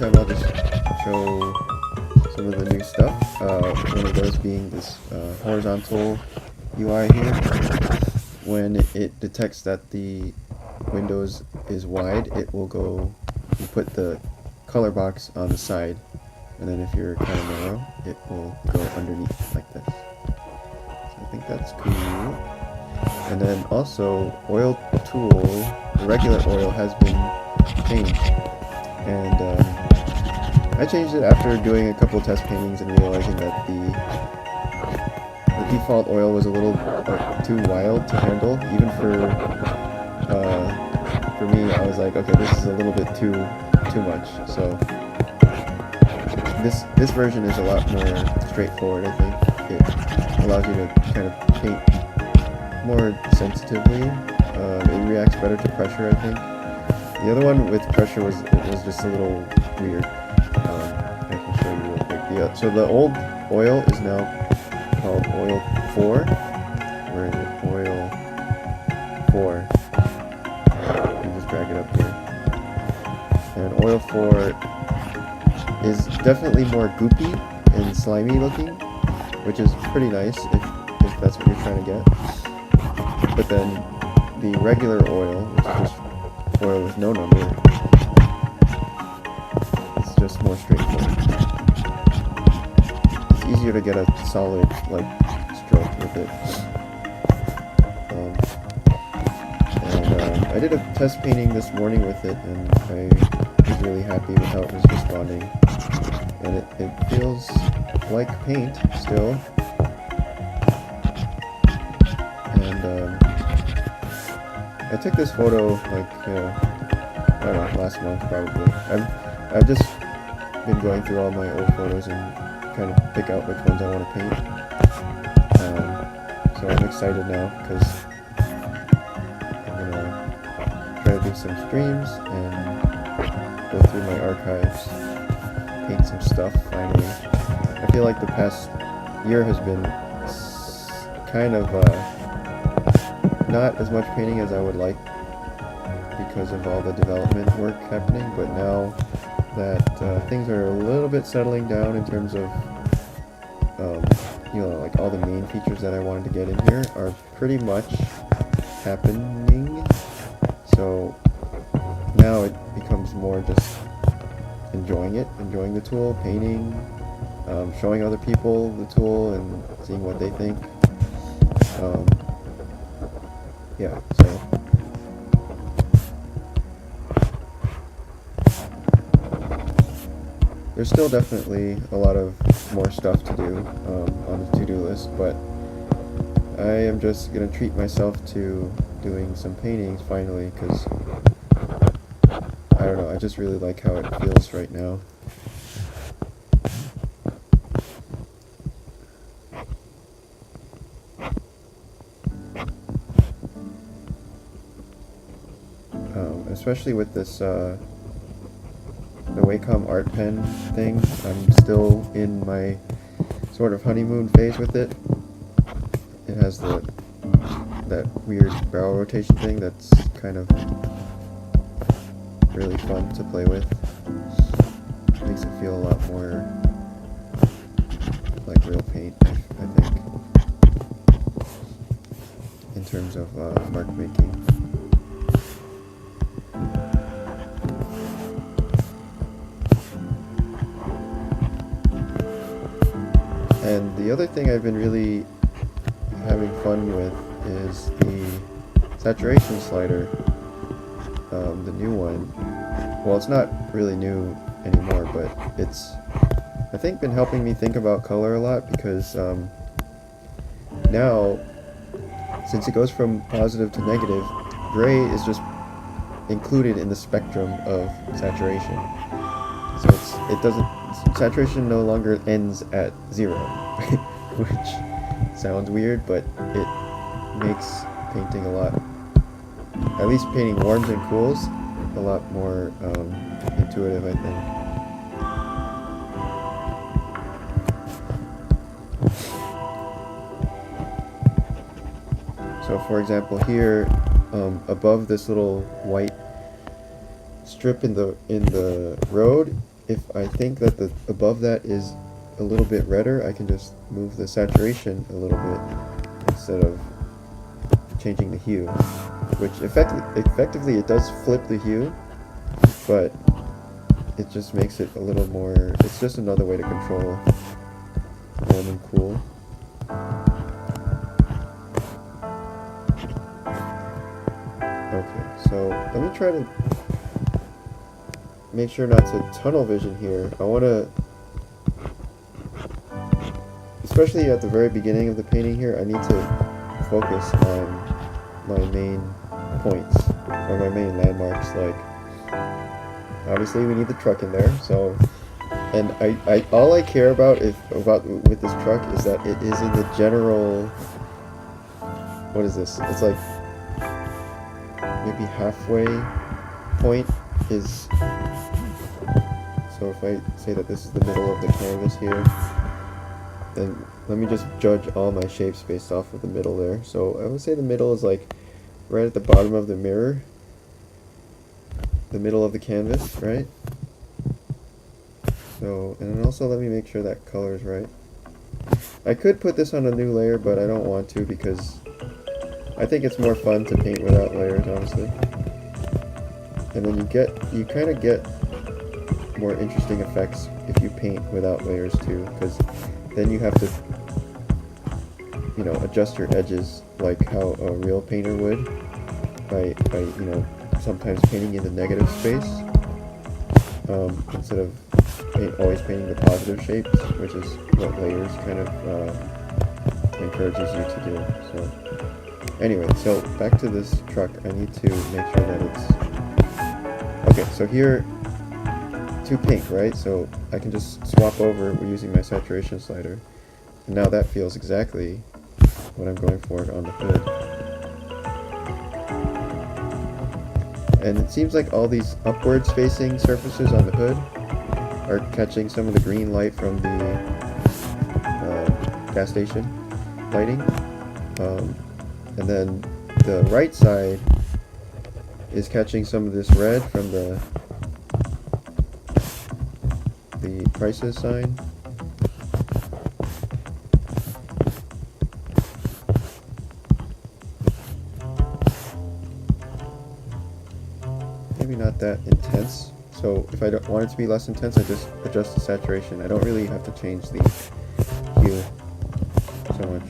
meantime, I'll just show some of the new stuff. One of those being this horizontal UI here. When it detects that the Windows is wide, it will go and put the color box on the side, and then if you're kind of narrow, it will go underneath like this. So I think that's cool. And then also, oil tool, the regular oil has been changed, and I changed it after doing a couple test paintings and realizing that the default oil was a little too wild to handle. Even for me, I was like, okay, this is a little bit too much. So this version is a lot more straightforward. I think it allows you to kind of paint more sensitively. It reacts better to pressure, I think. The other one with pressure was just a little weird. I can show you real quick. So the old oil is now called oil 4. Where is it? Oil 4. You just drag it up here. And oil 4 is definitely more goopy and slimy looking, which is pretty nice if that's what you're trying to get. But then the regular oil, which is just oil with no number, it's just more straightforward. It's easier to get a solid stroke with it. I did a test painting this morning with it, and I was really happy with how it was responding. And it feels like paint still. And I took this photo I don't know, last month probably. I've just been going through all my old photos and kind of pick out which ones I want to paint. So I'm excited now because I'm gonna try to do some streams and go through my archives, paint some stuff finally. I feel like the past year has been kind of not as much painting as I would like because of all the development work happening, but now that things are a little bit settling down in terms of like all the main features that I wanted to get in here are pretty much happening. So now it becomes more just enjoying the tool, painting, showing other people the tool and seeing what they think. Yeah, so there's still definitely a lot of more stuff to do on the to-do list, but I am just going to treat myself to doing some paintings finally, because I don't know, I just really like how it feels right now. Especially with this the Wacom art pen thing, I'm still in my sort of honeymoon phase with it. It has that weird barrel rotation thing that's kind of really fun to play with. Makes it feel a lot more like real paint, I think, in terms of mark making. And the other thing I've been really having fun with is the saturation slider, the new one. Well, it's not really new anymore, but it's, I think, been helping me think about color a lot, because now, since it goes from positive to negative, gray is just included in the spectrum of saturation. So saturation no longer ends at 0, which sounds weird, but it makes painting a lot, at least painting warms and cools, a lot more intuitive, I think. So for example here, above this little white strip in the road, if I think that the above that is a little bit redder, I can just move the saturation a little bit instead of changing the hue, which effectively it does flip the hue, but it just makes it a little more, it's just another way to control warm and cool. Okay, so let me try to make sure not to tunnel vision here. I want to, especially at the very beginning of the painting here, I need to focus on my main points, or my main landmarks. Like, obviously we need the truck in there, so, and I all I care about with this truck is that it is in the general, what is this? It's like, maybe halfway point is, so if I say that this is the middle of the canvas here, then let me just judge all my shapes based off of the middle there. So I would say the middle is like right at the bottom of the mirror, the middle of the canvas, right? So, and then also let me make sure that color is right. I could put this on a new layer, but I don't want to because I think it's more fun to paint without layers, honestly. And then you kind of get more interesting effects if you paint without layers too, because then you have to, you know, adjust your edges like how a real painter would by you know, sometimes painting in the negative space instead of always painting the positive shapes, which is what layers kind of encourages you to do. So anyway, so back to this truck. I need to make sure that it's okay. So here, to pink, right? So I can just swap over using my saturation slider, and now that feels exactly what I'm going for on the hood. And it seems like all these upwards facing surfaces on the hood are catching some of the green light from the gas station lighting. And then the right side is catching some of this red from the prices sign. Maybe not that intense. So if I don't want it to be less intense, I just adjust the saturation. I don't really have to change the hue so much.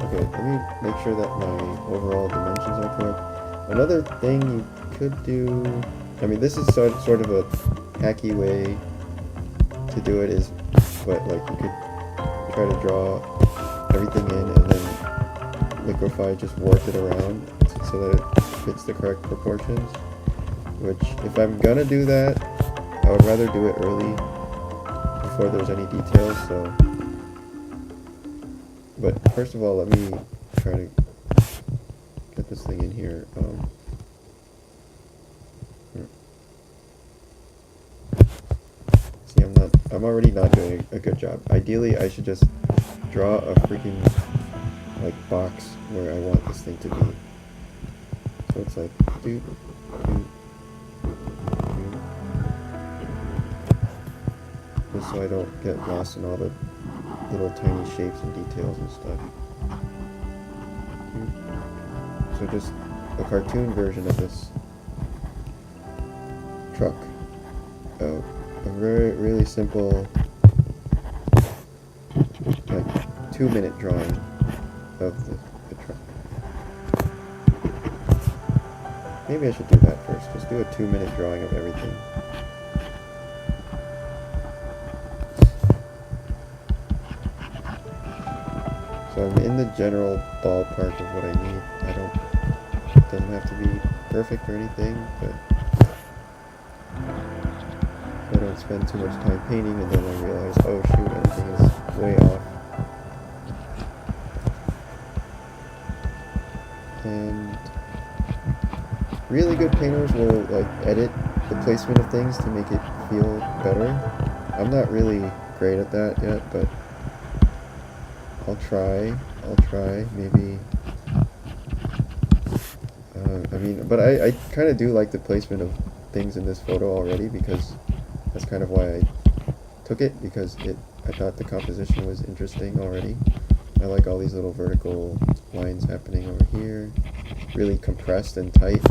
Okay, let me make sure that my overall dimensions are correct. Another thing you could do, I mean, this is sort of a hacky way to do it, is, but like you could try to draw everything in and then liquify, just warp it around so that it fits the correct proportions. Which, if I'm gonna do that, I would rather do it early before there's any details. So, but first of all, let me try to get this thing in here. See, I'm already not doing a good job. Ideally, I should just draw a freaking, like, box where I want this thing to be. So it's like, just so I don't get lost in all the little tiny shapes and details and stuff. So just a cartoon version of this truck. A really simple, like, 2-minute drawing of the truck. Maybe I should do that first. Just do a 2-minute drawing of everything. So I'm in the general ballpark of what I need. It doesn't have to be perfect or anything, but I don't spend too much time painting and then I realize, oh shoot, everything is way off. And really good painters will, like, edit the placement of things to make it feel better. I'm not really great at that yet, but I'll try. Maybe I mean, but I kind of do like the placement of things in this photo already, because that's kind of why I took it, because I thought the composition was interesting already. I like all these little vertical lines happening over here, really compressed and tight,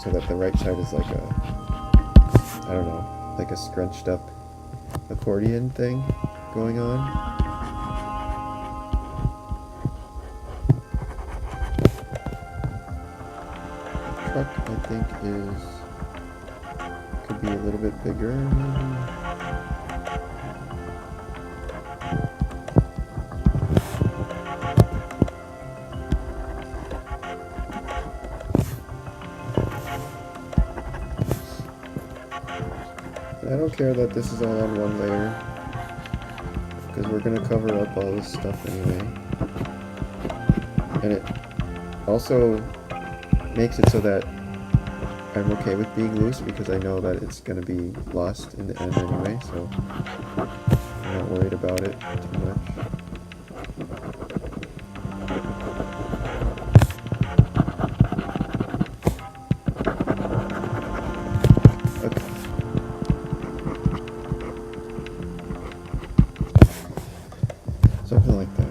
so that the right side is like a, I don't know, like a scrunched up accordion thing going on. Truck, I think, could be a little bit bigger, maybe. I don't care that this is all on one layer, because we're going to cover up all this stuff anyway. And it also makes it so that I'm okay with being loose, because I know that it's going to be lost in the end anyway, so I'm not worried about it too much. Something like that.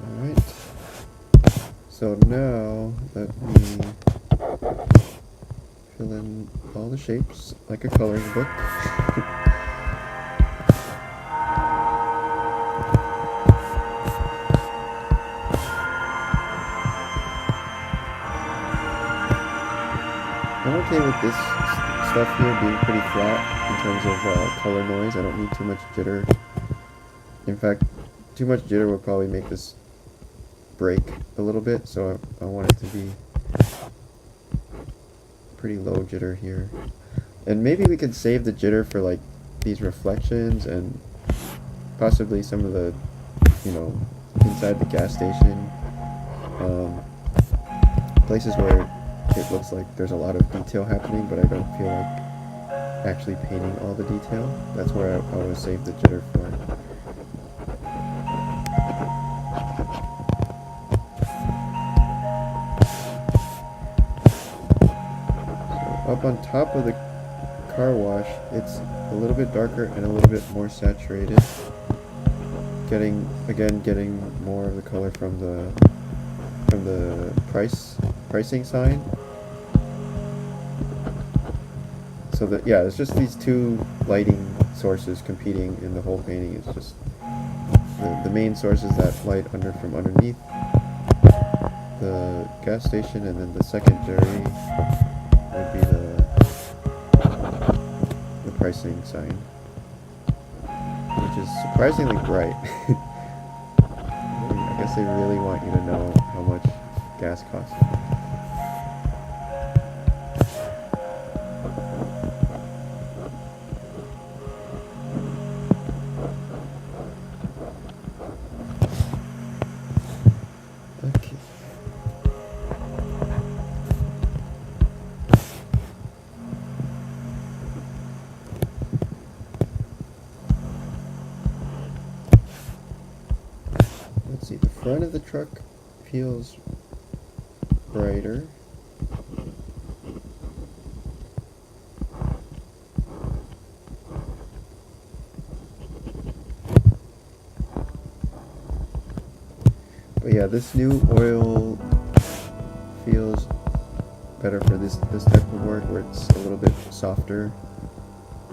Alright. So now let me fill in all the shapes like a coloring book. I'm okay with this stuff here being pretty flat in terms of color noise. I don't need too much jitter. In fact, too much jitter would probably make this break a little bit, so I want it to be pretty low jitter here. And maybe we could save the jitter for like these reflections and possibly some of the, you know, inside the gas station, places where it looks like there's a lot of detail happening, but I don't feel like actually painting all the detail. That's where I always save the jitter for. So up on top of the car wash, it's a little bit darker and a little bit more saturated. Getting more of the color from the pricing sign. So that, yeah, it's just these two lighting sources competing in the whole painting. It's just the main source is that light from underneath the gas station, and then the secondary would be the pricing sign, which is surprisingly bright. I guess they really want you to know how much gas costs. Okay. Let's see, the front of the truck feels brighter. But yeah, this new oil feels better for this type of work, where it's a little bit softer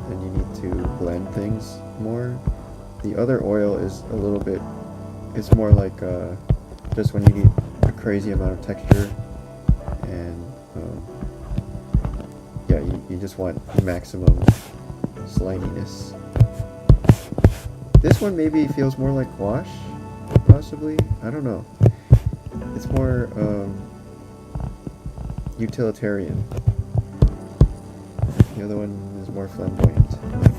and you need to blend things more. The other oil is a little bit, it's more like just when you need a crazy amount of texture, and yeah, you just want maximum sliminess. This one maybe feels more like wash, possibly. I don't know. It's more utilitarian. The other one is more flamboyant, maybe.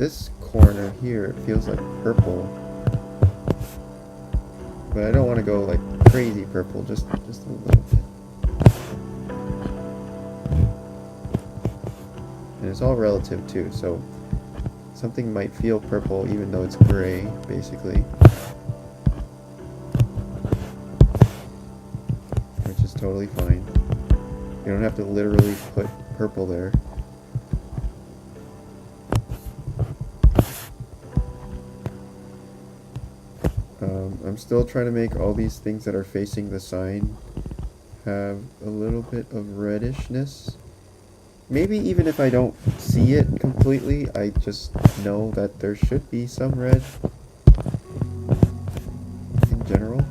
this corner here, it feels like purple. But I don't want to go like crazy purple, just a little bit. And it's all relative too, so something might feel purple even though it's gray, basically. Which is totally fine. You don't have to literally put purple there. I'm still trying to make all these things that are facing the sign have a little bit of reddishness. Maybe even if I don't see it completely, I just know that there should be some red in general.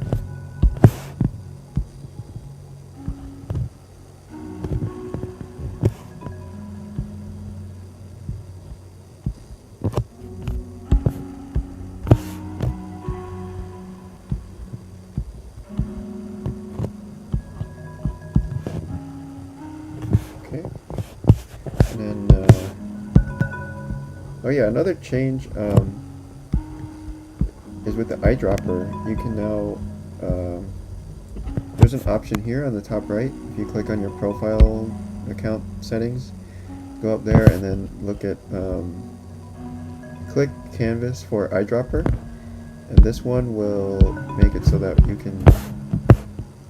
Oh yeah, another change is with the eyedropper. You can now, there's an option here on the top right. If you click on your profile account settings, go up there and then look at, click canvas for eyedropper. And this one will make it so that you can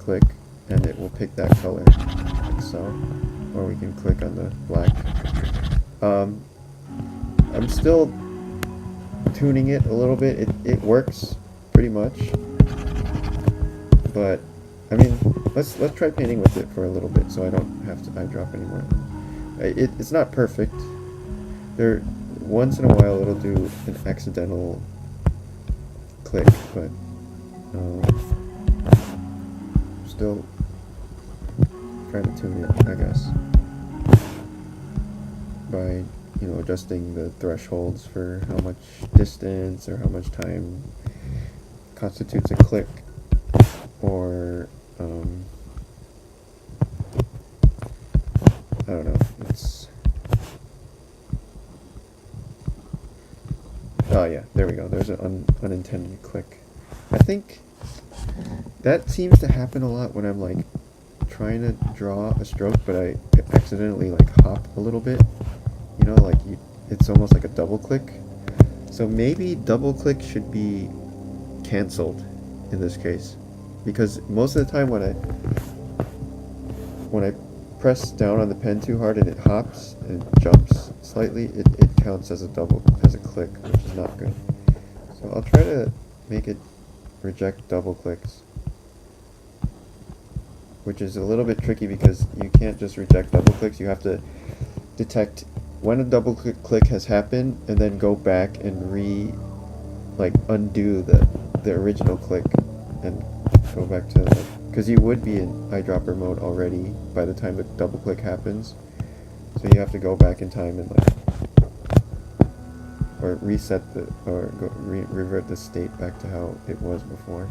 click and it will pick that color, like so. Or we can click on the black. I'm still tuning it a little bit. It works pretty much, but I mean, let's try painting with it for a little bit, so I don't have to eyedrop anymore. It's not perfect. Once in a while it'll do an accidental click, but still trying to tune it, I guess, by adjusting the thresholds for how much distance or how much time constitutes a click, or I don't know. Oh yeah, there we go. There's an unintended click. I think that seems to happen a lot when I'm like trying to draw a stroke, but I accidentally like hop a little bit. It's almost like a double click. So maybe double click should be cancelled in this case, because most of the time when I press down on the pen too hard and it hops and jumps slightly, it counts as a click, which is not good. So I'll try to make it reject double clicks, which is a little bit tricky because you can't just reject double clicks. You have to detect when a double click has happened and then go back and undo the original click and go back to, because you would be in eyedropper mode already by the time the double click happens, so you have to go back in time and or reset revert the state back to how it was before.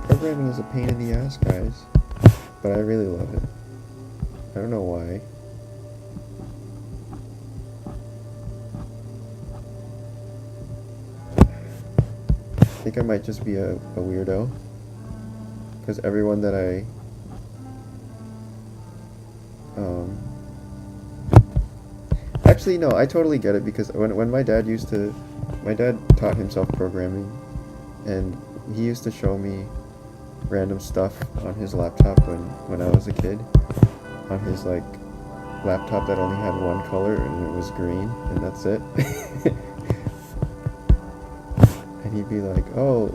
Programming is a pain in the ass, guys, but I really love it. I don't know why. I think I might just be a weirdo, because everyone that actually, no, I totally get it, because when my dad taught himself programming, and he used to show me random stuff on his laptop when I was a kid, on his laptop that only had one color and it was green, and that's it. And he'd be like, "Oh,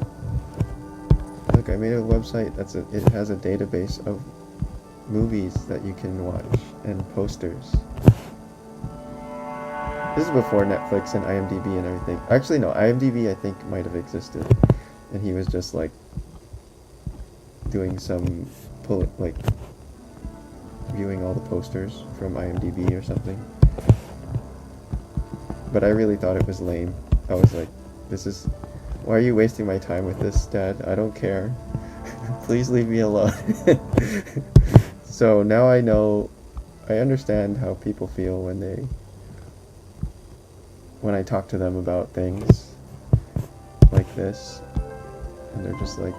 look, I made a website it has a database of movies that you can watch and posters." This is before Netflix and IMDb and everything. Actually, no, IMDb I think might have existed, and he was just doing some viewing all the posters from IMDb or something. But I really thought it was lame. I was like, why are you wasting my time with this, Dad? I don't care. Please leave me alone. So now I know I understand how people feel when I talk to them about things like this, and they're just like,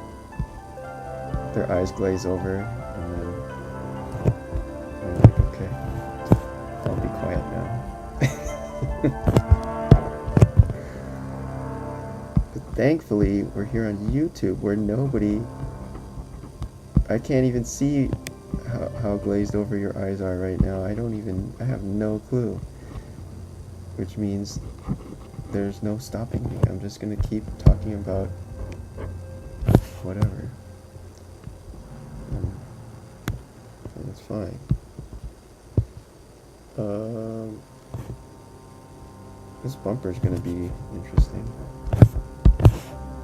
their eyes glaze over, and then I'm like, okay, I'll be quiet now. But thankfully, we're here on YouTube where I can't even see how glazed over your eyes are right now. I have no clue. Which means there's no stopping me. I'm just gonna keep talking about whatever. That's fine. This bumper's gonna be interesting.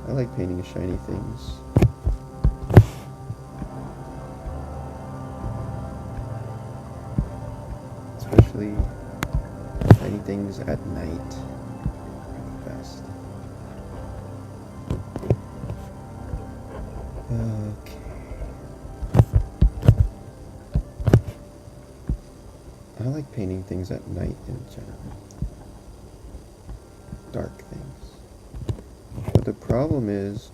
I like painting shiny things. Especially shiny things at night are the best. Okay. I like painting things at night in general. Dark things. But the problem is,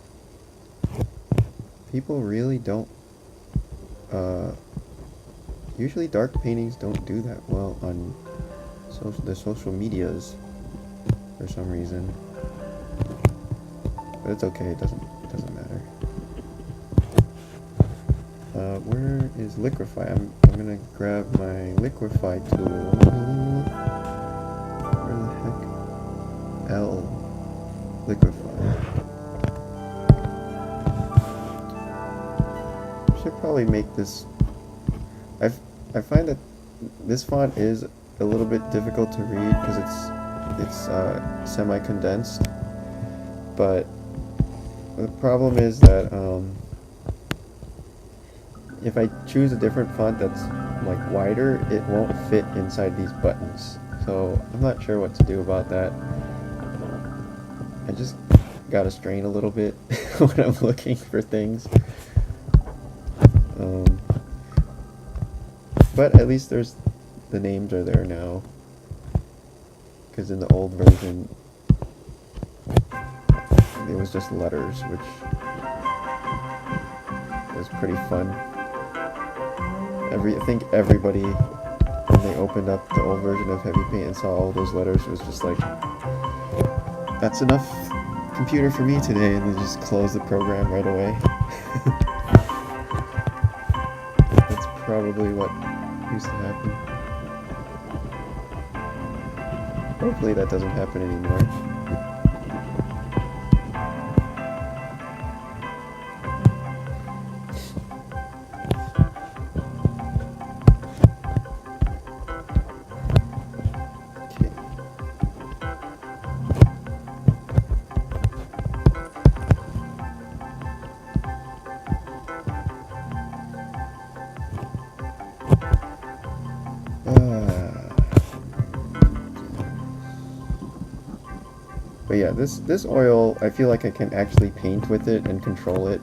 people really don't, usually dark paintings don't do that well on the social medias for some reason. But it's okay, it doesn't matter. Where is liquefy? I'm gonna grab my liquefy tool. Where the heck? L. Liquefy. Should probably make this. I find that this font is a little bit difficult to read because it's semi-condensed. But the problem is that if I choose a different font that's like wider, it won't fit inside these buttons. So I'm not sure what to do about that. I just gotta strain a little bit when I'm looking for things. But at least the names are there now. Because in the old version, it was just letters, which was pretty fun. I think everybody, when they opened up the old version of Heavy Paint and saw all those letters, was just like, that's enough computer for me today, and they just closed the program right away. That's probably what used to happen. Hopefully that doesn't happen anymore. But yeah, this oil, I feel like I can actually paint with it and control it,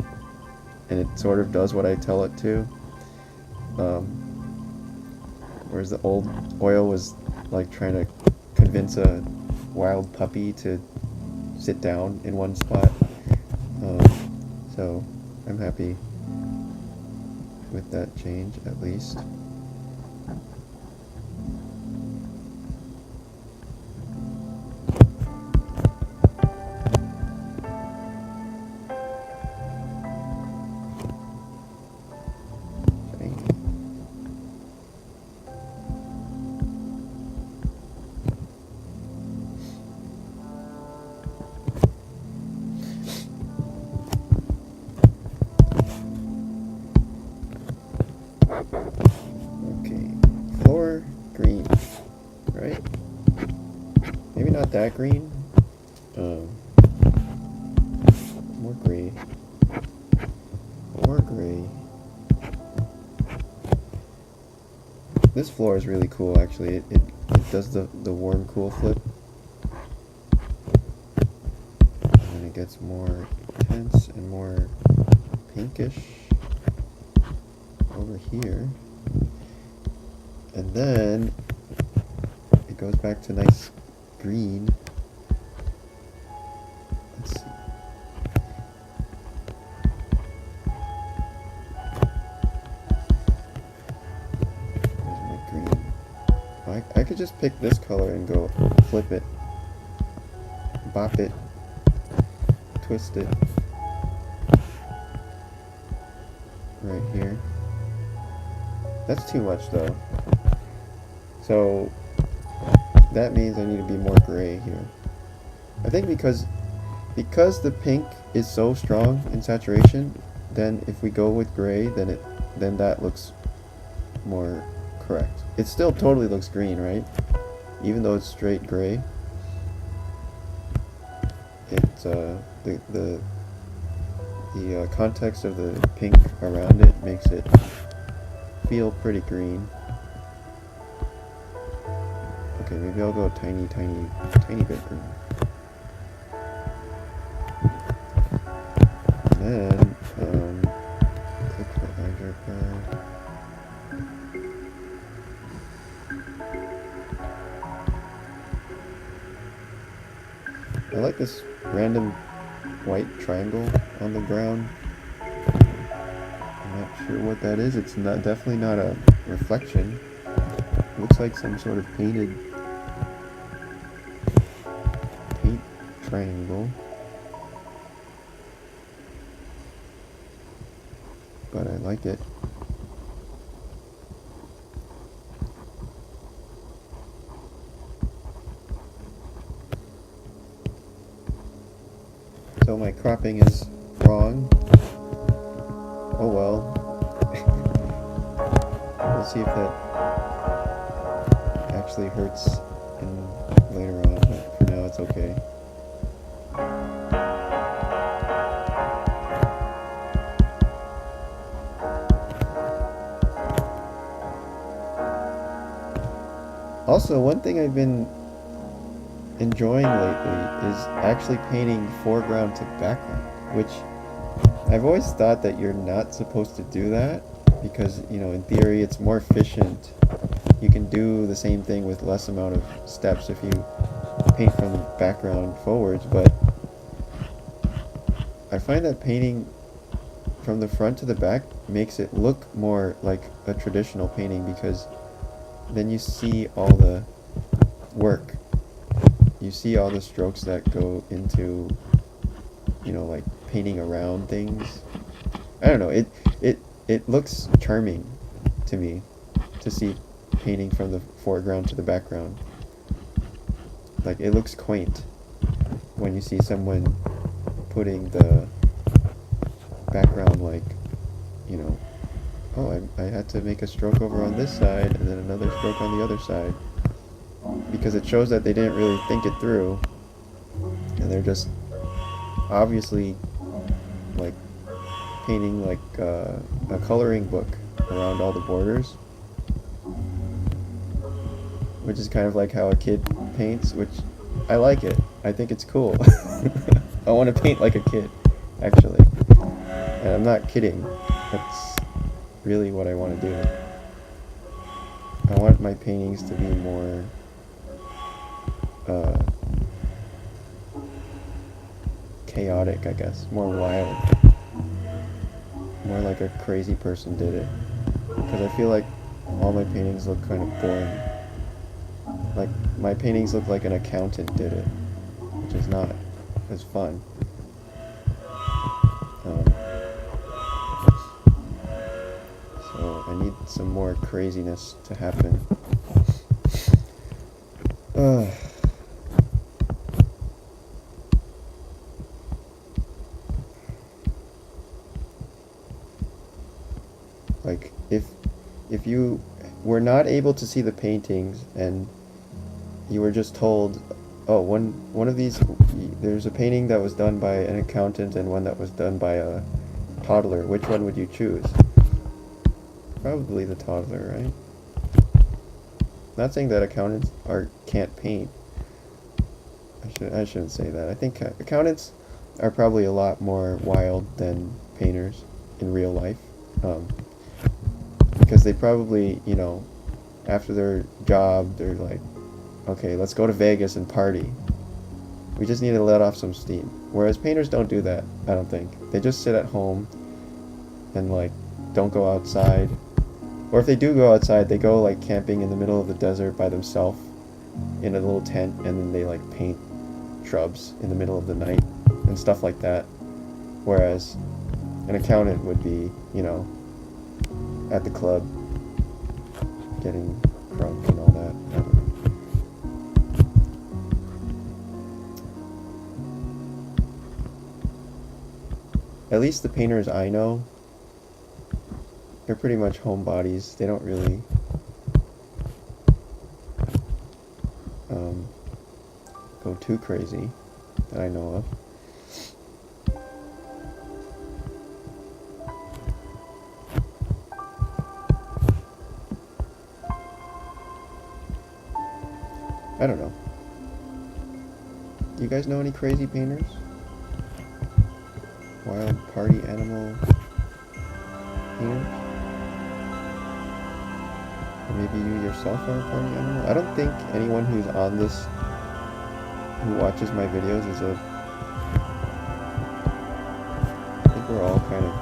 and it sort of does what I tell it to. Whereas the old oil was like trying to convince a wild puppy to sit down in one spot. So I'm happy with that change, at least. Okay, floor green, right? Maybe not that green. More gray. More gray. This floor is really cool, actually. It does the warm cool flip. And it gets more intense and more pinkish over here. And then it goes back to nice green. Let's see. There's my green. I could just pick this color and go flip it, bop it, twist it. Right here. That's too much though. So that means I need to be more gray here. I think because the pink is so strong in saturation, then if we go with gray, then that looks more correct. It still totally looks green, right? Even though it's straight gray. It's the context of the pink around it makes it feel pretty green. Okay, maybe I'll go tiny bit green. And then, click the eyedropper. I like this random white triangle on the ground. I'm not sure what that is. It's definitely not a reflection. It looks like some sort of paint triangle. But I like it. So my cropping is wrong. Oh well. We'll see if that actually hurts later on, but for now it's okay. Also, one thing I've been enjoying lately is actually painting foreground to background, which I've always thought that you're not supposed to do that because, you know, in theory it's more efficient. You can do the same thing with less amount of steps if you paint from the background forwards, but I find that painting from the front to the back makes it look more like a traditional painting because then you see all the work. You see all the strokes that go into, you know, like painting around things. I don't know, it looks charming to me to see painting from the foreground to the background. Like, it looks quaint when you see someone putting the background, like, you know, oh, I had to make a stroke over on this side and then another stroke on the other side, because it shows that they didn't really think it through and they're just obviously like painting like a coloring book around all the borders, which is kind of like how a kid paints, which I like it. I think it's cool. I want to paint like a kid, actually. And I'm not kidding. That's really what I want to do. I want my paintings to be more chaotic, I guess. More wild. More like a crazy person did it. Because I feel like all my paintings look kind of boring. Like, my paintings look like an accountant did it, which is not as fun. So I need some more craziness to happen. Like, if you were not able to see the paintings and you were just told, oh, one of these, there's a painting that was done by an accountant and one that was done by a toddler, which one would you choose? Probably the toddler, right? Not saying that accountants can't paint. I shouldn't say that. I think accountants are probably a lot more wild than painters in real life, because they probably, you know, after their job, they're like, okay, let's go to Vegas and party. We just need to let off some steam. Whereas painters don't do that, I don't think. They just sit at home and like don't go outside. Or if they do go outside, they go like camping in the middle of the desert by themselves in a little tent, and then they like paint shrubs in the middle of the night and stuff like that. Whereas an accountant would be, you know, at the club getting drunk and all that. I don't know. At least the painters I know, they're pretty much homebodies. They don't really go too crazy that I know of. I don't know. You guys know any crazy painters? Wild party animal painters? Or maybe you yourself are a party animal? I don't think anyone who's on this, who watches my videos, is a... I think we're all kind of,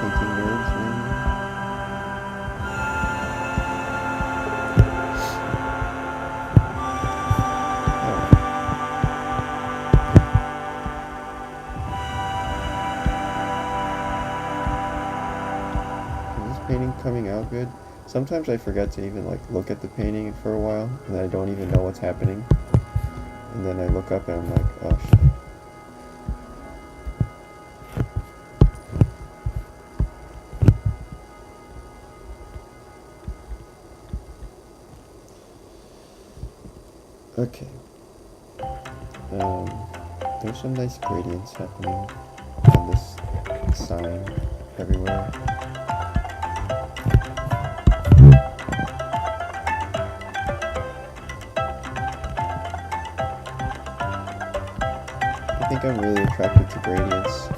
painting nerds, maybe? Coming out good. Sometimes I forget to even like look at the painting for a while, and then I don't even know what's happening, and then I look up and I'm like, oh shit. Okay. There's some nice gradients happening on this sign everywhere. I think I'm really attracted to gradients.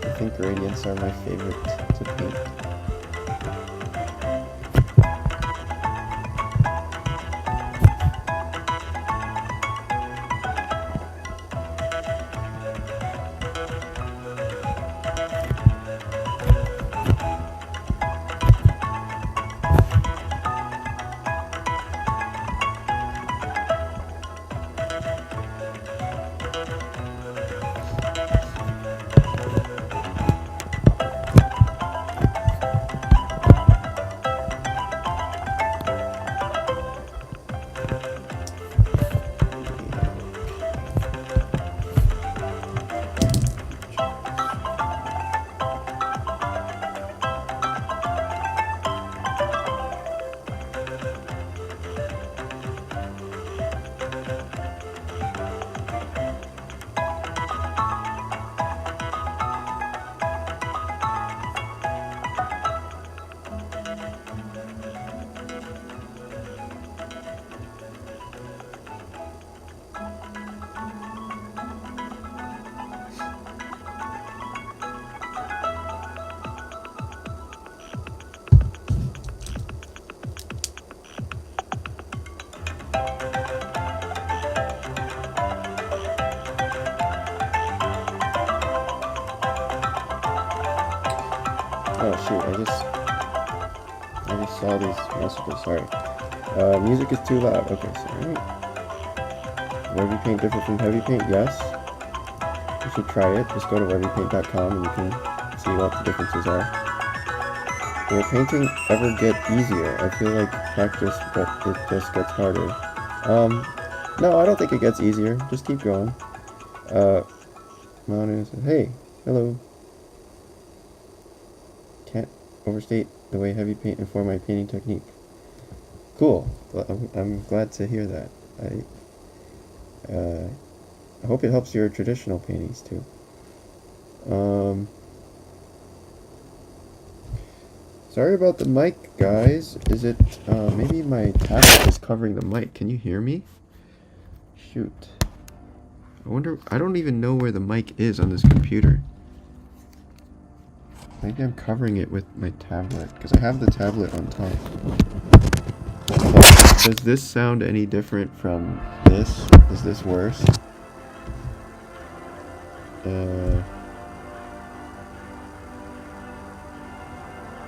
I think gradients are my favorite to paint. Oh shoot, I just saw these messages, sorry. Music is too loud. Okay, sorry. Webby paint different from heavy paint? Yes. You should try it. Just go to webbypaint.com and you can see what the differences are. Will painting ever get easier? I feel like practice, but it just gets harder. No, I don't think it gets easier. Just keep going. Manu says, hey, hello. Can't overstate the way heavy paint informed my painting technique. Cool. I'm glad to hear that. I hope it helps your traditional paintings too. Sorry about the mic, guys. Is it, maybe my tablet is covering the mic. Can you hear me? Shoot. I wonder, I don't even know where the mic is on this computer. Maybe I'm covering it with my tablet, because I have the tablet on top. Does this sound any different from this? Is this worse?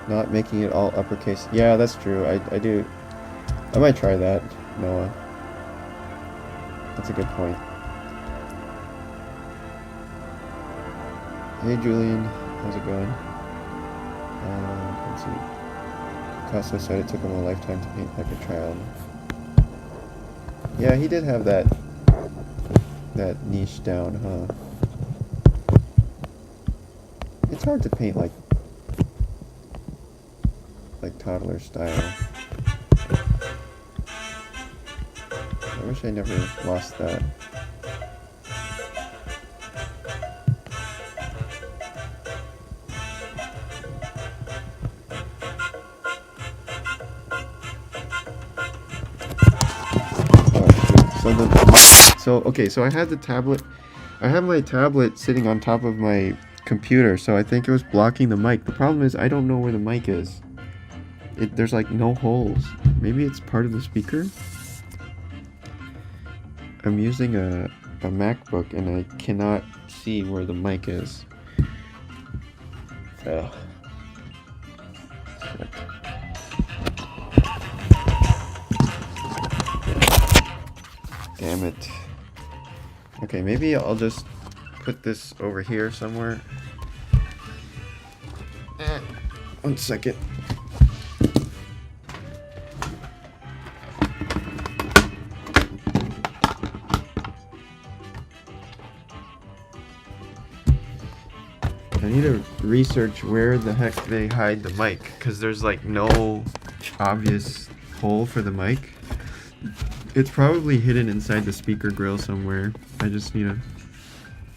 Not making it all uppercase. Yeah, that's true. I do. I might try that, Noah. That's a good point. Hey Julian, how's it going? Let's see. Picasso said it took him a lifetime to paint like a child. Yeah, he did have that niche down, huh? It's hard to paint like toddler style. I wish I never lost that. So I had the tablet. I have my tablet sitting on top of my computer, so I think it was blocking the mic. The problem is I don't know where the mic is. There's like no holes. Maybe it's part of the speaker? I'm using a MacBook and I cannot see where the mic is. Ugh. Shit. Damn it. Okay, maybe I'll just put this over here somewhere. 1 second. I need to research where the heck they hide the mic, because there's like no obvious hole for the mic. It's probably hidden inside the speaker grill somewhere. I just need to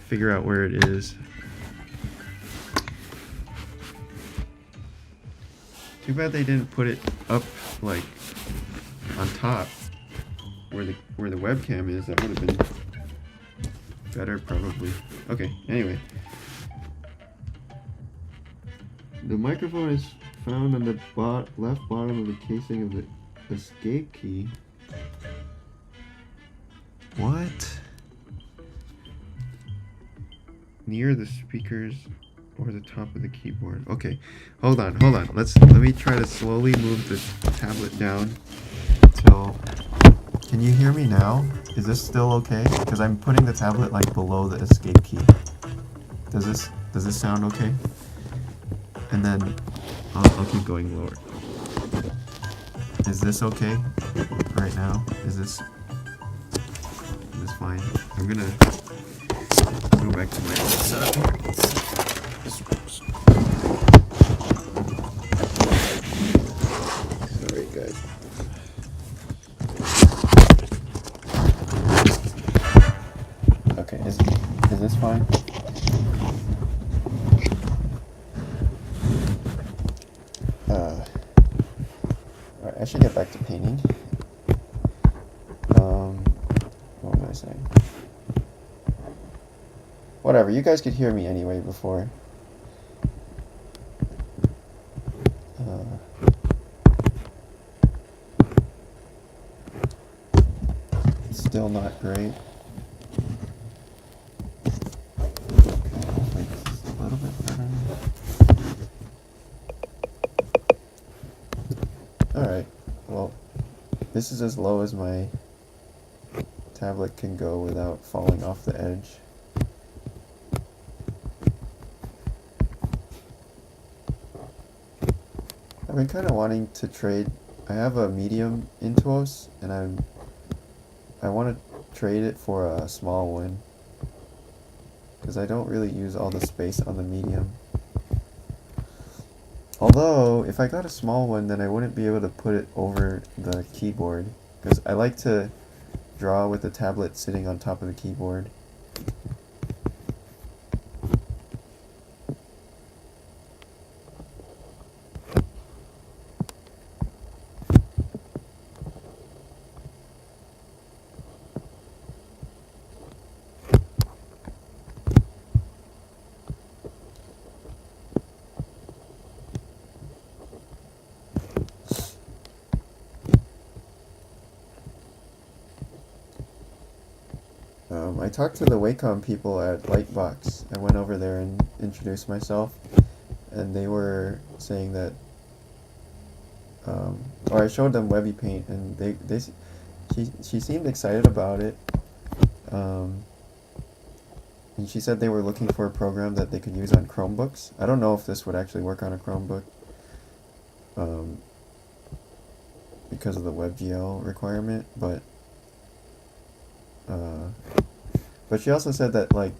figure out where it is. Too bad they didn't put it up like on top where the webcam is. That would have been better probably. Okay, anyway. The microphone is found on the left bottom of the casing of the escape key. What? Near the speakers or the top of the keyboard. Okay, hold on. Let me try to slowly move the tablet down till. Can you hear me now? Is this still okay? Because I'm putting the tablet like below the escape key. Does this sound okay? And then I'll keep going lower. Is this okay right now? Is this fine? I'm gonna go back to my setup here. Sorry guys. Okay, is this fine? Alright, I should get back to painting. What am I saying? Whatever, you guys could hear me anyway before. It's still not great. Okay, a little bit better. Alright, well, this is as low as my tablet can go without falling off the edge. I've been kind of wanting to trade. I have a medium Intuos, and I want to trade it for a small one, because I don't really use all the space on the medium. Although, if I got a small one, then I wouldn't be able to put it over the keyboard, because I like to draw with the tablet sitting on top of the keyboard. I talked to the Wacom people at Lightbox. I went over there and introduced myself, and they were saying that, or I showed them WEBBYPAINT, and she seemed excited about it, and she said they were looking for a program that they could use on Chromebooks. I don't know if this would actually work on a Chromebook, because of the WebGL requirement, but she also said that, like,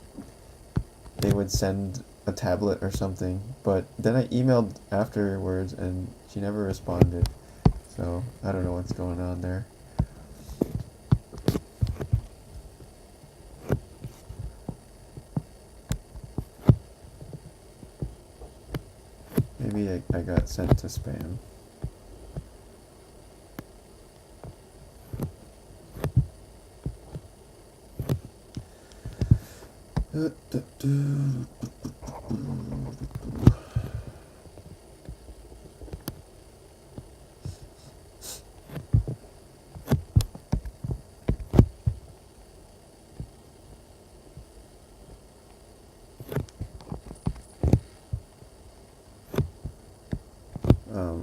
they would send a tablet or something, but then I emailed afterwards and she never responded, so I don't know what's going on there. Maybe I got sent to spam.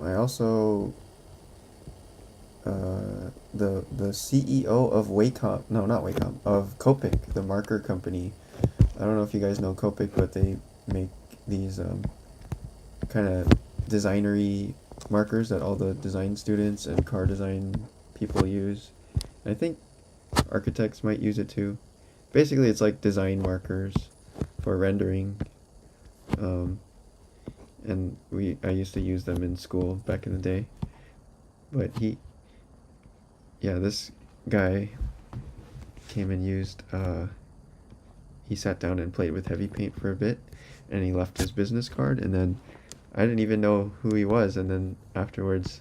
I also, the CEO of Wacom, no, not Wacom, of Copic, the marker company. I don't know if you guys know Copic, but they make these kind of designery markers that all the design students and car design people use. And I think architects might use it too. Basically, it's like design markers for rendering. And I used to use them in school back in the day. But this guy came and used, he sat down and played with heavy paint for a bit, and he left his business card, and then I didn't even know who he was, and then afterwards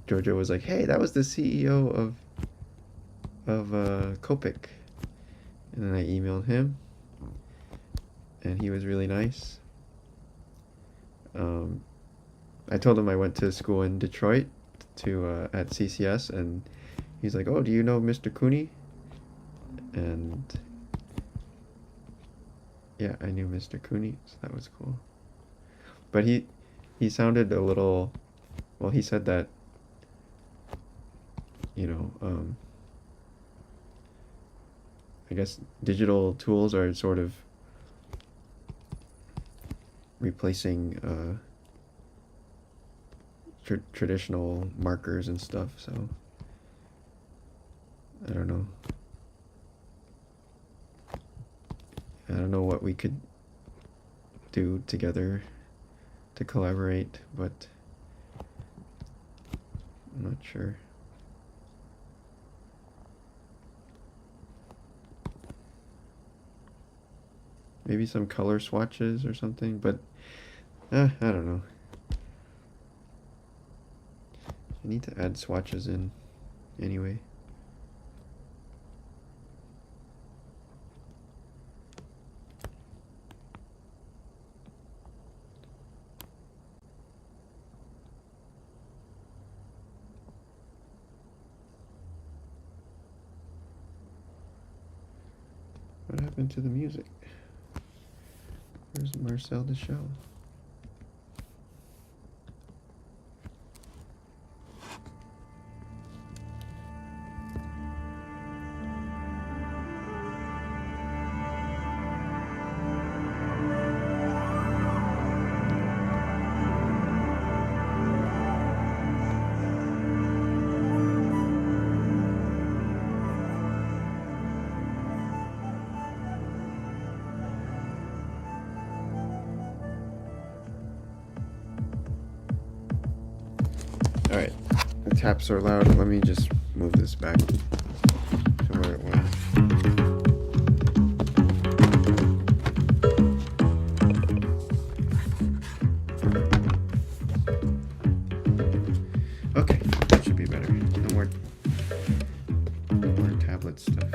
Jojo was like, hey, that was the CEO of Copic. And then I emailed him, and he was really nice. I told him I went to school in Detroit at CCS, and he's like, oh, do you know Mr. Cooney? And yeah, I knew Mr. Cooney, so that was cool. But he sounded a little, well, he said that, I guess digital tools are sort of replacing traditional markers and stuff, so I don't know. I don't know what we could do together to collaborate, but I'm not sure. Maybe some color swatches or something, but I don't know. I need to add swatches in anyway. What happened to the music? Where's Marcel the Shell? Alright, the taps are loud. Let me just move this back to where it was. Okay, that should be better. No more tablet stuff.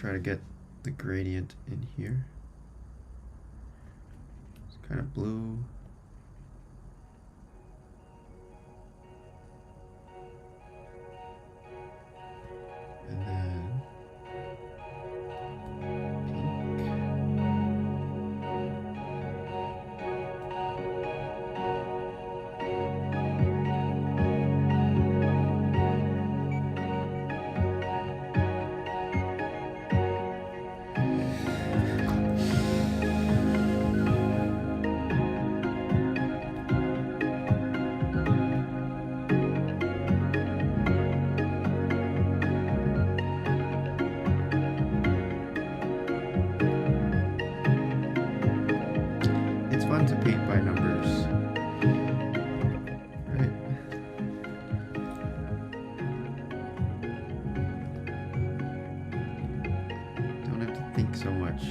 try to get the gradient in here. It's kind of blue. And then it's fun to paint by numbers, right? Don't have to think so much.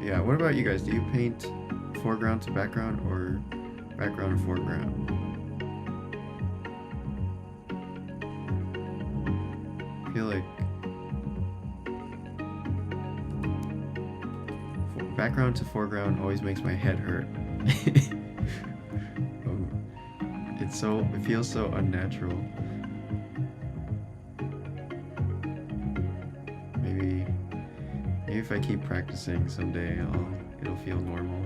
Yeah, what about you guys? Do you paint foreground to background or background to foreground? I feel like background to foreground always makes my head hurt. It feels so unnatural. Maybe if I keep practicing someday it'll feel normal.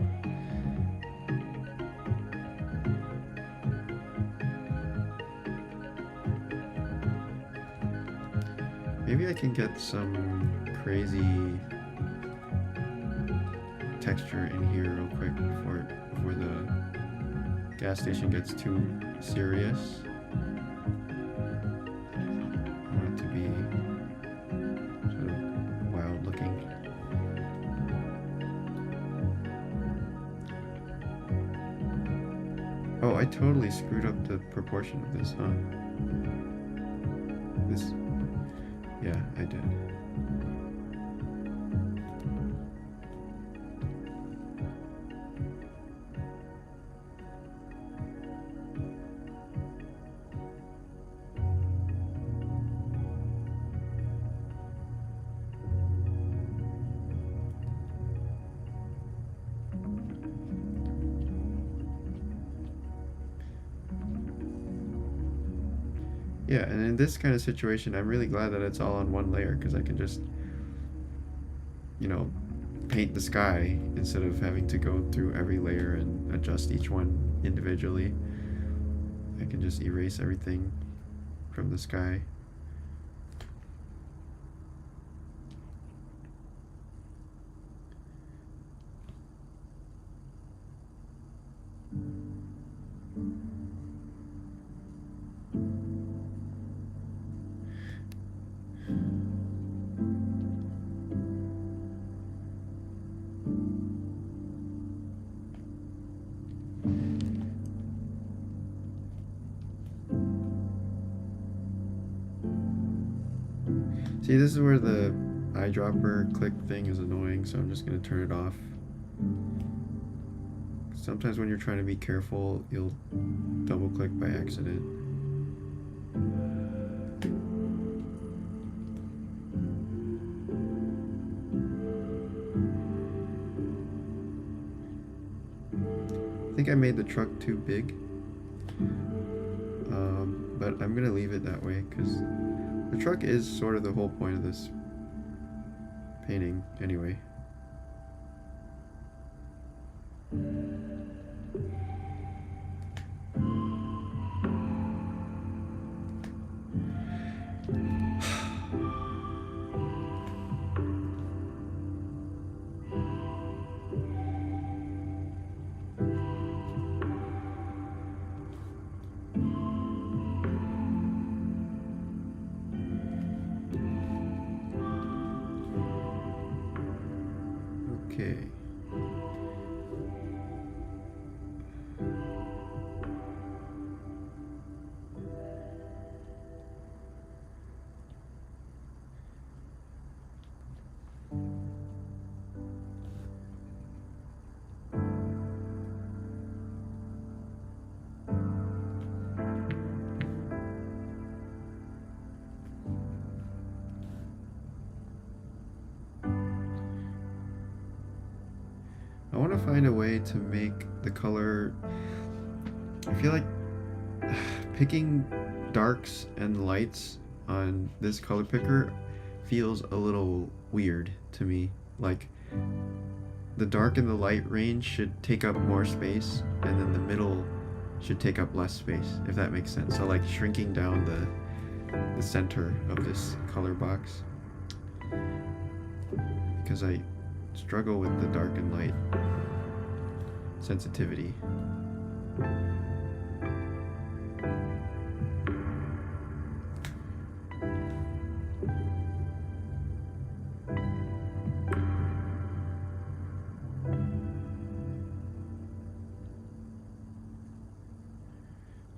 Maybe I can get some crazy texture in here real quick before the gas station gets too serious. I want it to be sort of wild looking. Oh, I totally screwed up the proportion of this, huh? Yeah, I did. Yeah, and in this kind of situation, I'm really glad that it's all on one layer, because I can just, you know, paint the sky instead of having to go through every layer and adjust each one individually. I can just erase everything from the sky. See, this is where the eyedropper click thing is annoying, so I'm just going to turn it off. Sometimes when you're trying to be careful, you'll double click by accident. I think I made the truck too big, but I'm going to leave it that way because the truck is sort of the whole point of this painting anyway. Okay. to find a way to make the color. I feel like picking darks and lights on this color picker feels a little weird to me. Like the dark and the light range should take up more space, and then the middle should take up less space, if that makes sense. So like shrinking down the center of this color box, because I struggle with the dark and light sensitivity.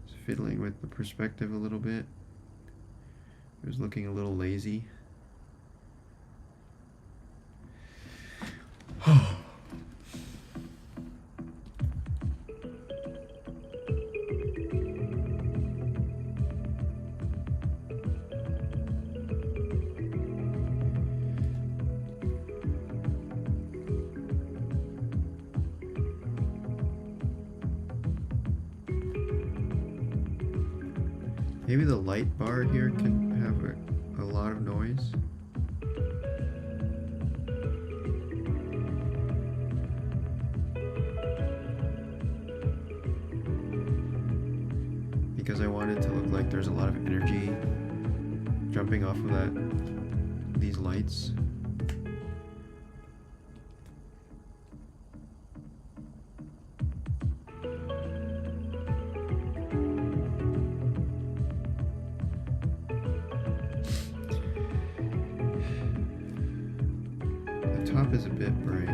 Just fiddling with the perspective a little bit. It was looking a little lazy. Maybe the light bar here can have a lot of noise. Because I want it to look like there's a lot of energy jumping off of these lights. Top is a bit bright.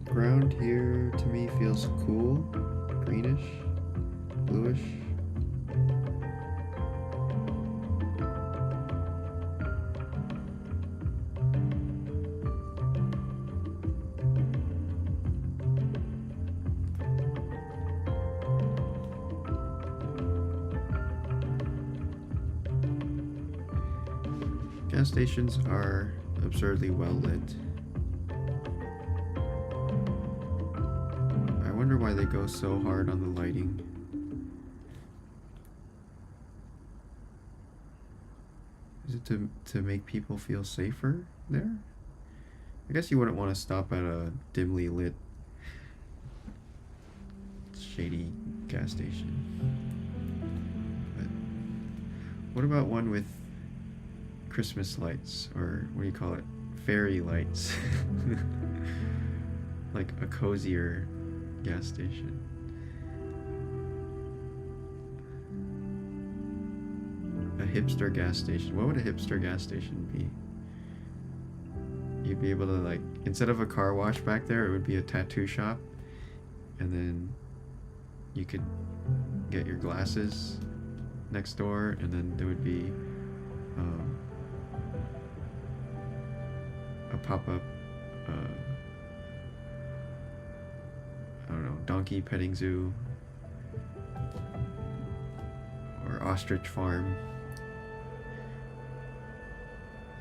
Ground here to me feels cool, greenish, bluish. Gas stations are absurdly well lit. I wonder why they go so hard on the lighting. Is it to make people feel safer there? I guess you wouldn't want to stop at a dimly lit, shady gas station. But what about one with Christmas lights, or what do you call it? Fairy lights. Like a cozier gas station. A hipster gas station. What would a hipster gas station be? You'd be able to, like, instead of a car wash back there, it would be a tattoo shop, and then you could get your glasses next door, and then there would be a pop-up I don't know, donkey petting zoo or ostrich farm,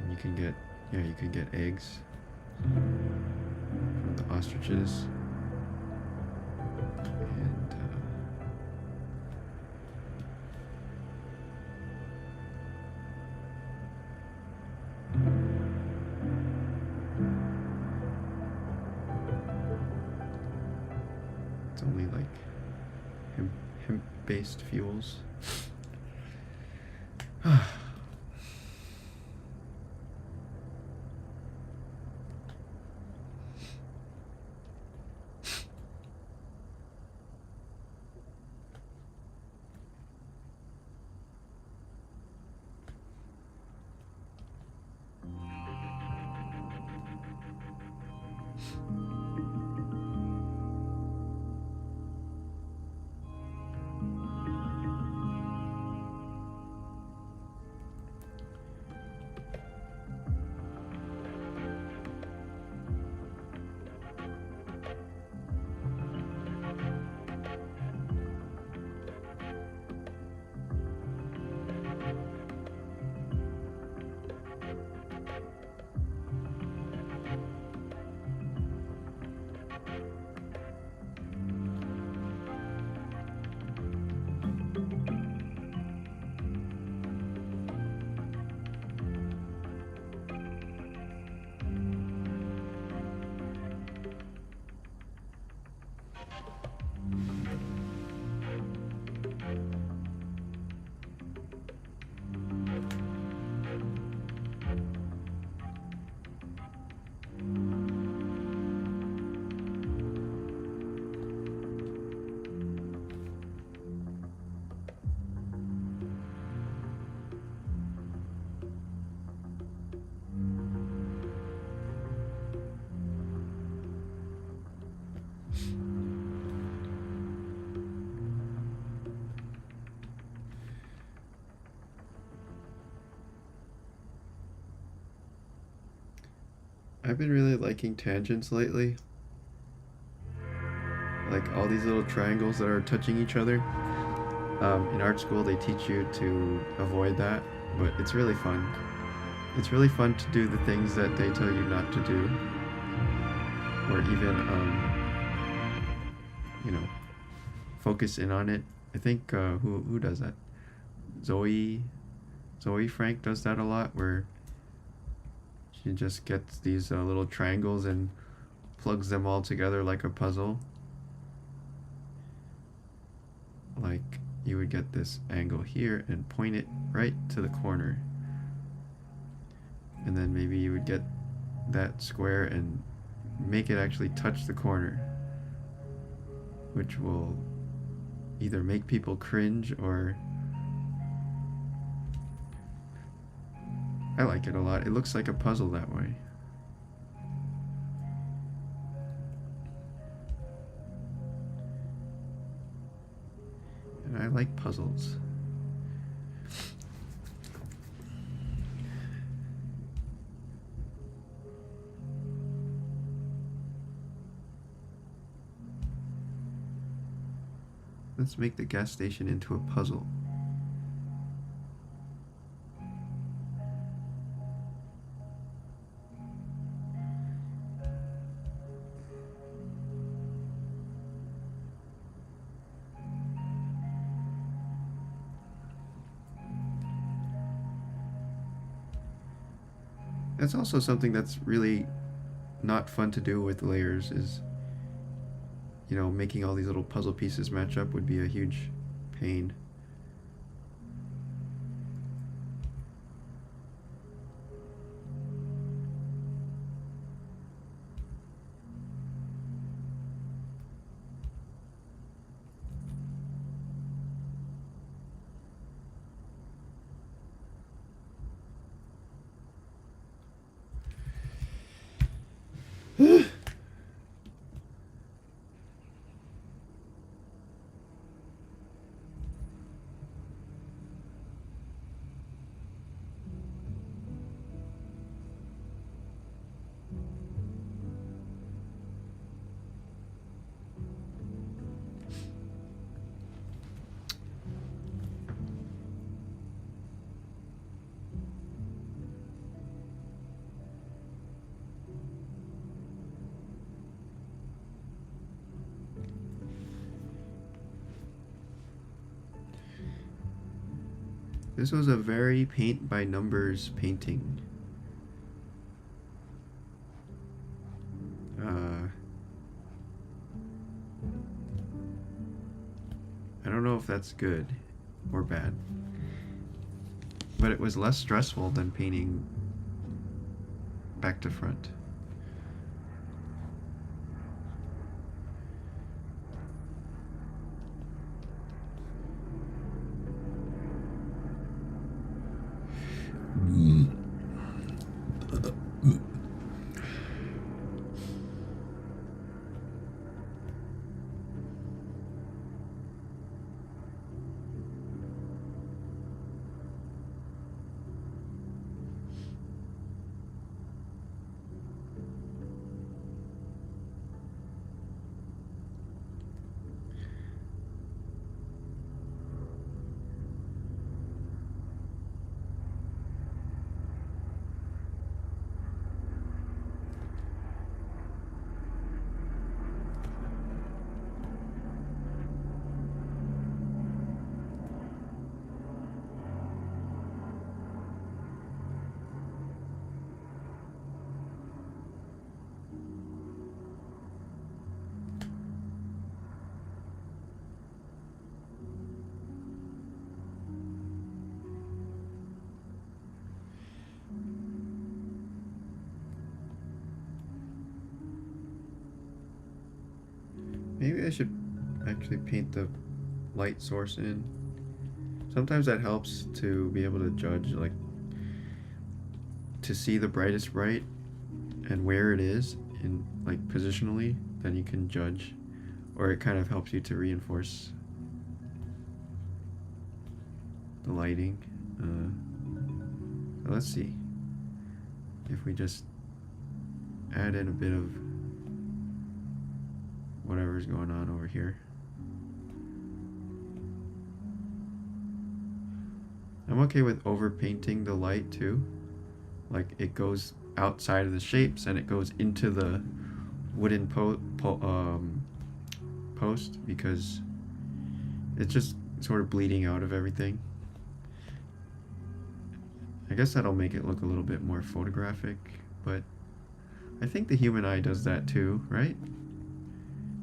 and you can get eggs from the ostriches, and it's only like hemp-based fuels. I've been really liking tangents lately. Like all these little triangles that are touching each other. In art school, they teach you to avoid that, but it's really fun. It's really fun to do the things that they tell you not to do, or even, you know, focus in on it. I think who does that? Zoe Frank does that a lot, where she just gets these little triangles and plugs them all together like a puzzle. Like you would get this angle here and point it right to the corner. And then maybe you would get that square and make it actually touch the corner, which will either make people cringe or... I like it a lot. It looks like a puzzle that way. And I like puzzles. Let's make the gas station into a puzzle. That's also something that's really not fun to do with layers is, you know, making all these little puzzle pieces match up would be a huge pain. This was a very paint by numbers painting. I don't know if that's good or bad, but it was less stressful than painting back to front. Maybe I should actually paint the light source in. Sometimes that helps to be able to judge, like, to see the brightest bright and where it is in, like, positionally, then you can judge. Or it kind of helps you to reinforce the lighting. So let's see if we just add in a bit of whatever's going on over here. I'm okay with overpainting the light too. Like it goes outside of the shapes and it goes into the wooden post because it's just sort of bleeding out of everything. I guess that'll make it look a little bit more photographic, but I think the human eye does that too, right?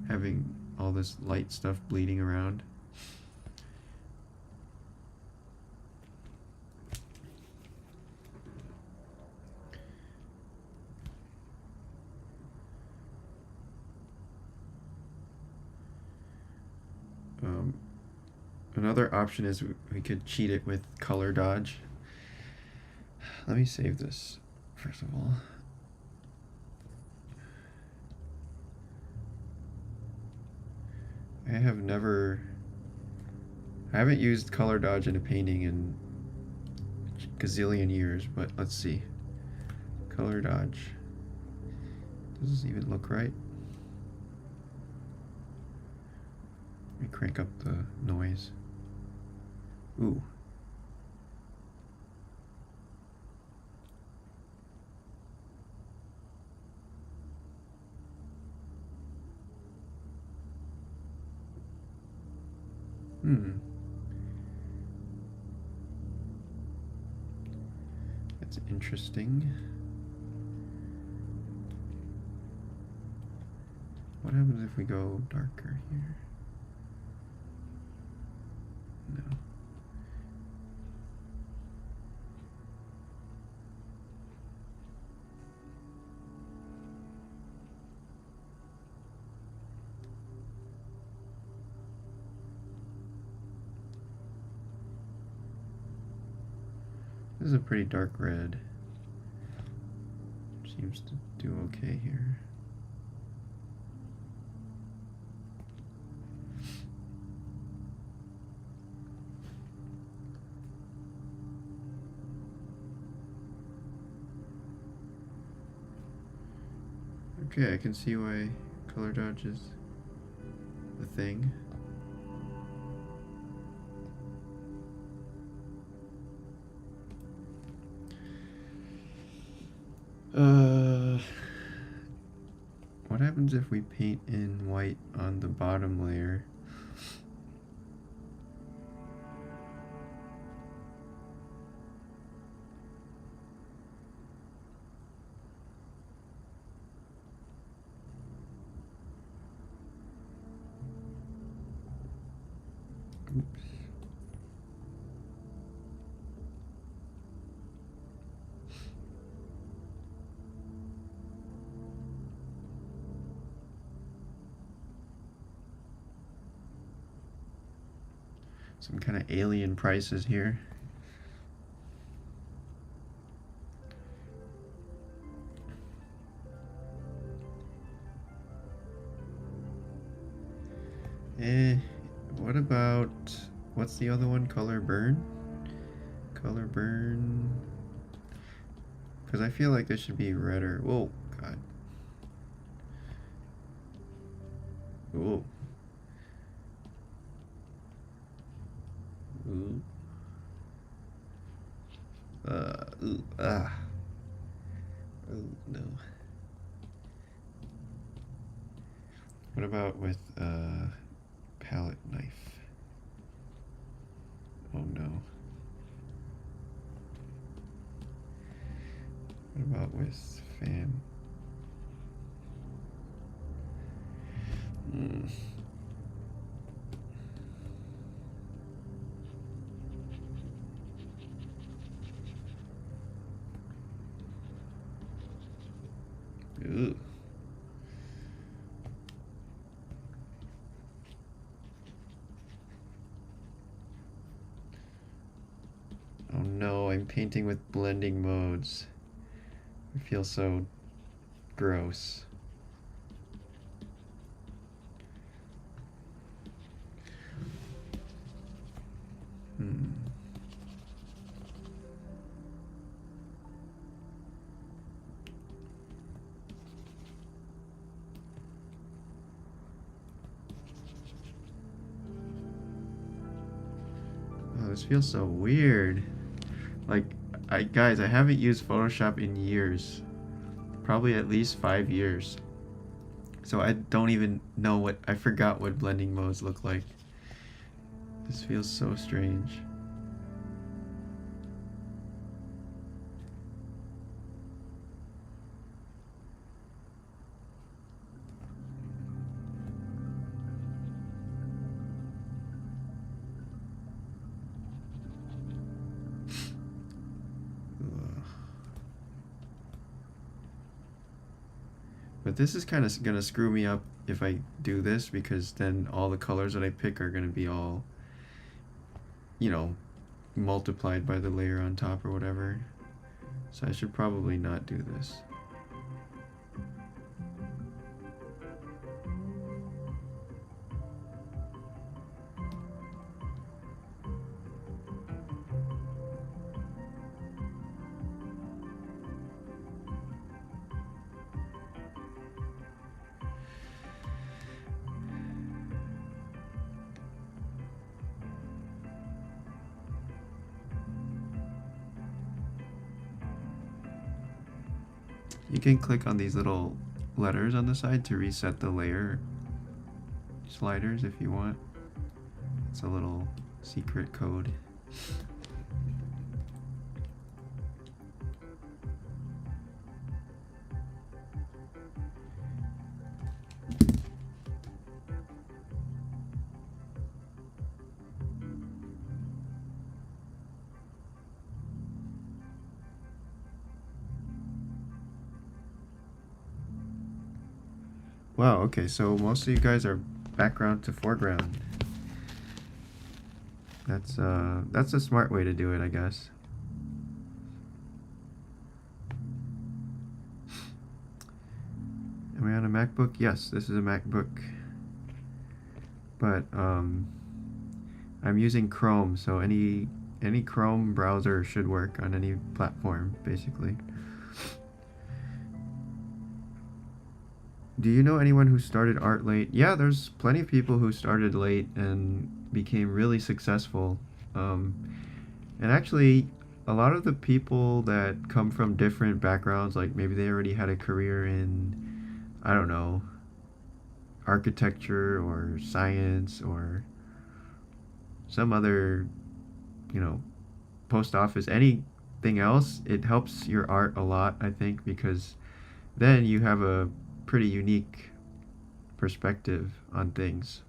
Having all this light stuff bleeding around. Another option is we could cheat it with color dodge. Let me save this first of all. I haven't used color dodge in a painting in a gazillion years, but let's see. Color dodge. Does this even look right? Let me crank up the noise. Ooh. That's interesting. What happens if we go darker here? No. This is a pretty dark red. Seems to do okay here. Okay, I can see why color dodge is the thing. What happens if we paint in white on the bottom layer? Oops. Some kind of alien prices here. What about, what's the other one? Color burn? Color burn. Because I feel like this should be redder. Whoa, God. Whoa. Ooh. Ooh, ah. Oh, no. What about with, palette knife? Oh, no. What about with fan? Ooh. Oh no, I'm painting with blending modes. I feel so gross. This feels so weird. Like, guys, I haven't used Photoshop in years. Probably at least 5 years. So I don't even know I forgot what blending modes look like. This feels so strange. But this is kind of gonna screw me up if I do this, because then all the colors that I pick are gonna be all, you know, multiplied by the layer on top or whatever. So I should probably not do this. You can click on these little letters on the side to reset the layer sliders if you want. It's a little secret code. Wow, okay, so most of you guys are background to foreground. That's a smart way to do it, I guess. Am I on a MacBook? Yes, this is a MacBook. But I'm using Chrome, so any Chrome browser should work on any platform, basically. Do you know anyone who started art late? Yeah, there's plenty of people who started late and became really successful. And actually, a lot of the people that come from different backgrounds, like maybe they already had a career in, I don't know, architecture or science or some other, you know, post office, anything else, it helps your art a lot, I think, because then you have a pretty unique perspective on things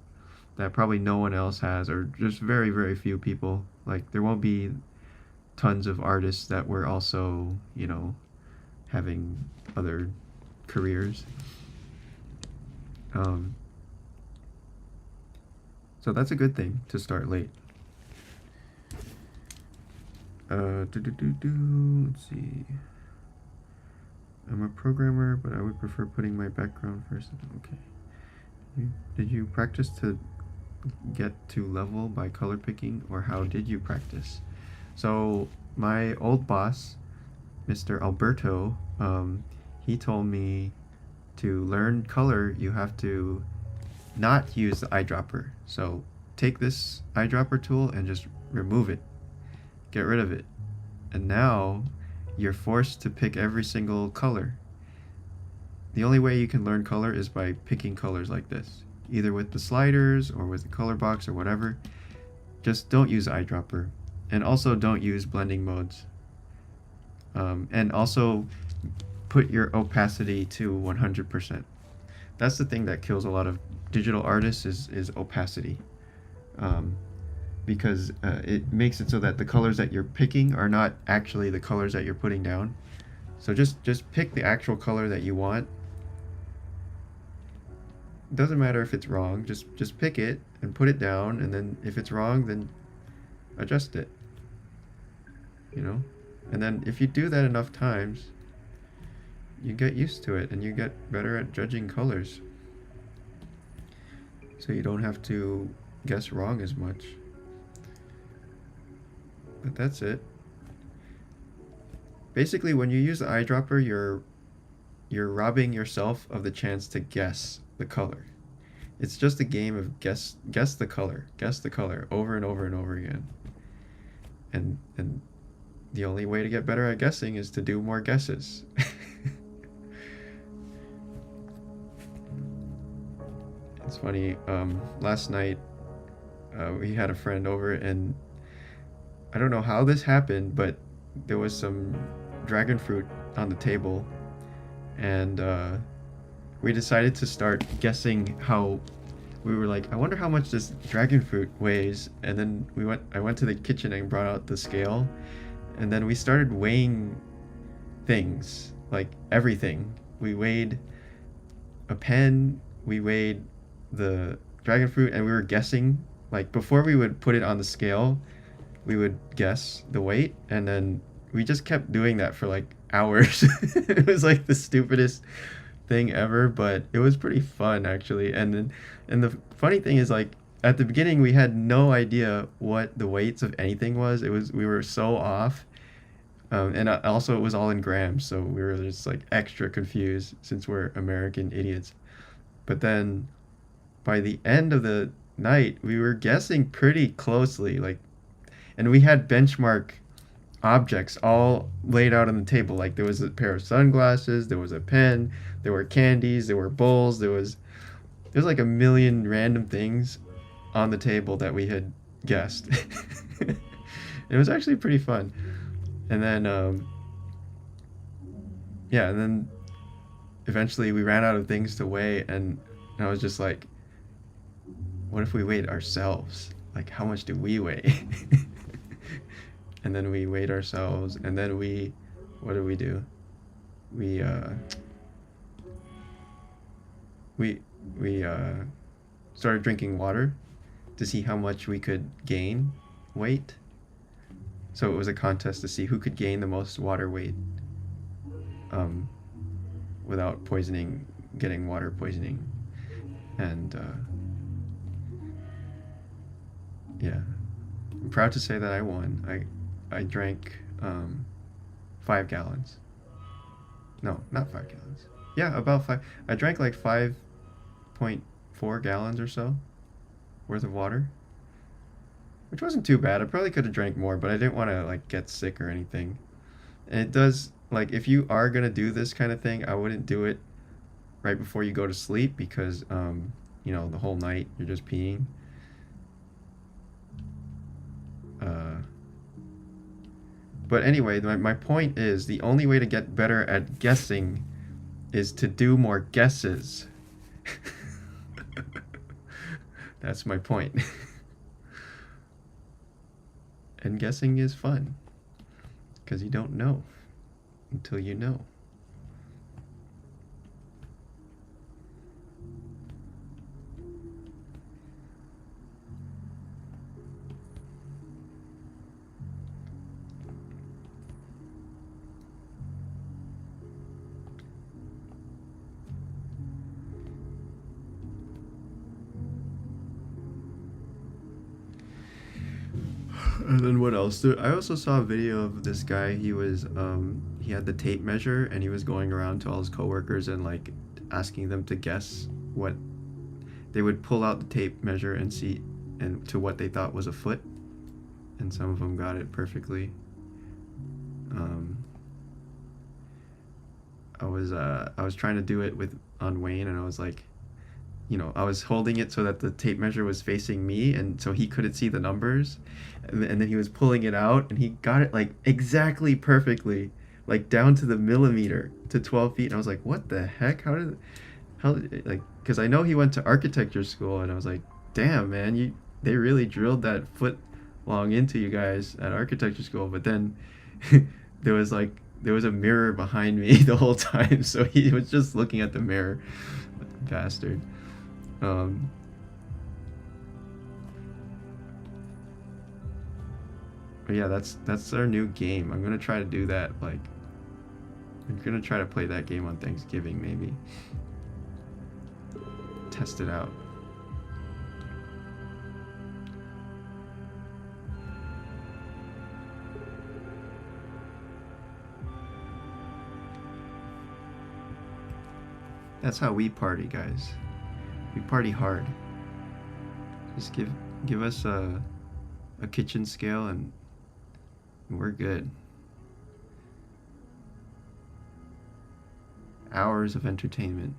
that probably no one else has, or just very, very few people. Like, there won't be tons of artists that were also, you know, having other careers. So that's a good thing to start late. Let's see. I'm a programmer, but I would prefer putting my background first. Okay. Did you practice to get to level by color picking, or how did you practice? So my old boss, Mr. Alberto, he told me to learn color, you have to not use the eyedropper. So take this eyedropper tool and just remove it. Get rid of it. And now you're forced to pick every single color. The only way you can learn color is by picking colors like this, either with the sliders or with the color box or whatever. Just don't use eyedropper. And also don't use blending modes. And also put your opacity to 100%. That's the thing that kills a lot of digital artists is opacity. Because it makes it so that the colors that you're picking are not actually the colors that you're putting down. So just pick the actual color that you want. Doesn't matter if it's wrong, just pick it and put it down, and then if it's wrong, then adjust it. You know? And then if you do that enough times, you get used to it and you get better at judging colors. So you don't have to guess wrong as much. But that's it. Basically, when you use the eyedropper, you're robbing yourself of the chance to guess the color. It's just a game of guess the color over and over and over again. And the only way to get better at guessing is to do more guesses. It's funny, last night we had a friend over, and I don't know how this happened, but there was some dragon fruit on the table, and we decided to start guessing how. We were like, I wonder how much this dragon fruit weighs, and then I went to the kitchen and brought out the scale, and then we started weighing things, like everything. We weighed a pen, we weighed the dragon fruit, and we were guessing. Like, before we would put it on the scale, we would guess the weight, and then we just kept doing that for like hours. It was like the stupidest thing ever, but it was pretty fun actually. And the funny thing is, like, at the beginning we had no idea what the weights of anything was. We were so off. And also it was all in grams, so we were just like extra confused since we're American idiots. But then by the end of the night, we were guessing pretty closely, like, and we had benchmark objects all laid out on the table. Like, there was a pair of sunglasses, there was a pen, there were candies, there were bowls, there was like a million random things on the table that we had guessed. It was actually pretty fun. And then yeah, and then eventually we ran out of things to weigh, and I was just like, what if we weighed ourselves? Like, how much do we weigh? And then we weighed ourselves, and then what did we do? We started drinking water to see how much we could gain weight. So it was a contest to see who could gain the most water weight without getting water poisoning. And yeah, I'm proud to say that I won. I drank 5 gallons. No, not 5 gallons. Yeah, about 5. I drank like 5.4 gallons or so worth of water, which wasn't too bad. I probably could have drank more, but I didn't want to like get sick or anything. And it does, like, if you are gonna do this kind of thing, I wouldn't do it right before you go to sleep, because you know, the whole night you're just peeing. But anyway, my point is, the only way to get better at guessing is to do more guesses. That's my point. And guessing is fun, because you don't know until you know. And then what else? I also saw a video of this guy. He had the tape measure, and he was going around to all his coworkers and like asking them to guess what they would pull out the tape measure and see, and to what they thought was a foot. And some of them got it perfectly. I was trying to do it on Wayne, and I was like, you know, I was holding it so that the tape measure was facing me, and so he couldn't see the numbers, and then he was pulling it out, and he got it like exactly perfectly, like down to the millimeter, to 12 feet. And I was like, what the heck? Like, because I know he went to architecture school, and I was like, damn, man, they really drilled that foot long into you guys at architecture school. But then there was a mirror behind me the whole time, so he was just looking at the mirror, bastard. But yeah, that's our new game. I'm gonna try to do that. Like, I'm gonna try to play that game on Thanksgiving, maybe. Test it out. That's how we party, guys. We party hard. Just give us a kitchen scale, and We're good. Hours of entertainment.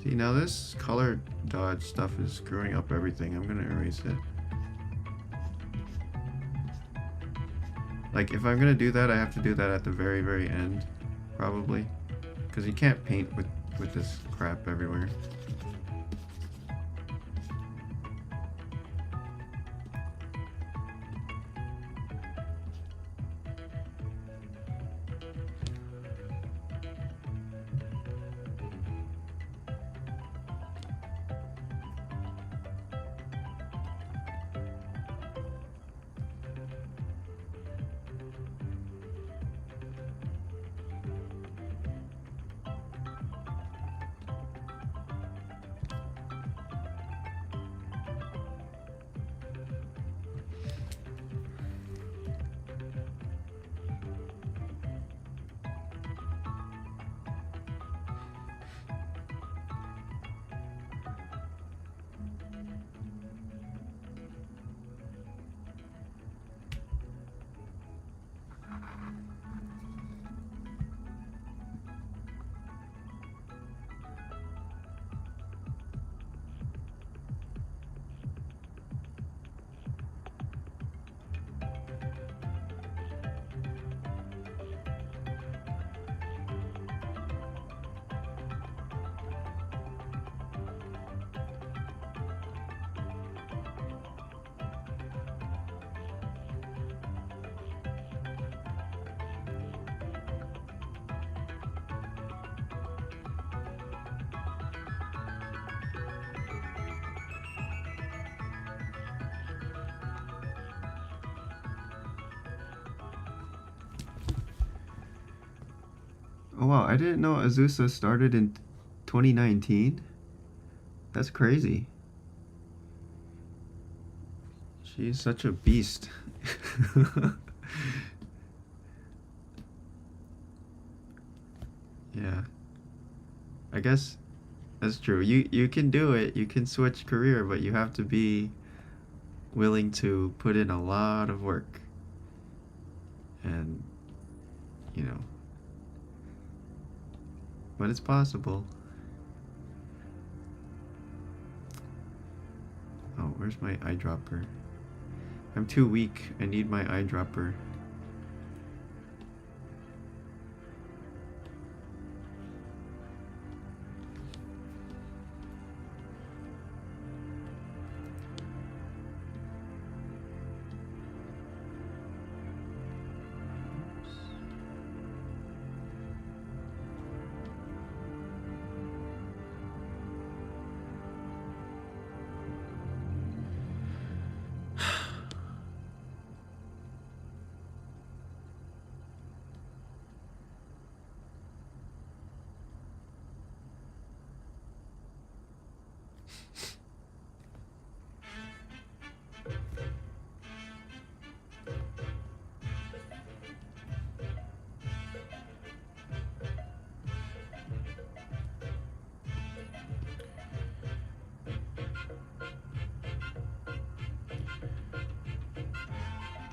See, now this color dodge stuff is screwing up everything. I'm gonna erase it. Like, if I'm gonna do that, I have to do that at the very, very end, probably. Because you can't paint with this crap everywhere. Oh wow, I didn't know Azusa started in 2019. That's crazy. She's such a beast. Yeah. I guess that's true. You can do it. You can switch career, but you have to be willing to put in a lot of work. And you know, but it's possible. Oh, where's my eyedropper? I'm too weak. I need my eyedropper.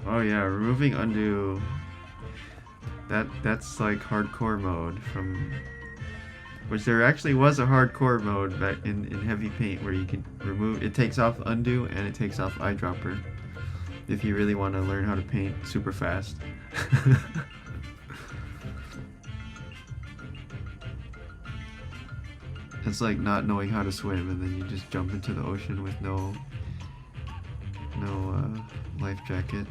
Oh yeah, removing undo. That's like hardcore mode from which there actually was a hardcore mode back in heavy paint where you can remove it takes off undo and it takes off eyedropper if you really want to learn how to paint super fast. It's like not knowing how to swim and then you just jump into the ocean with no life jacket.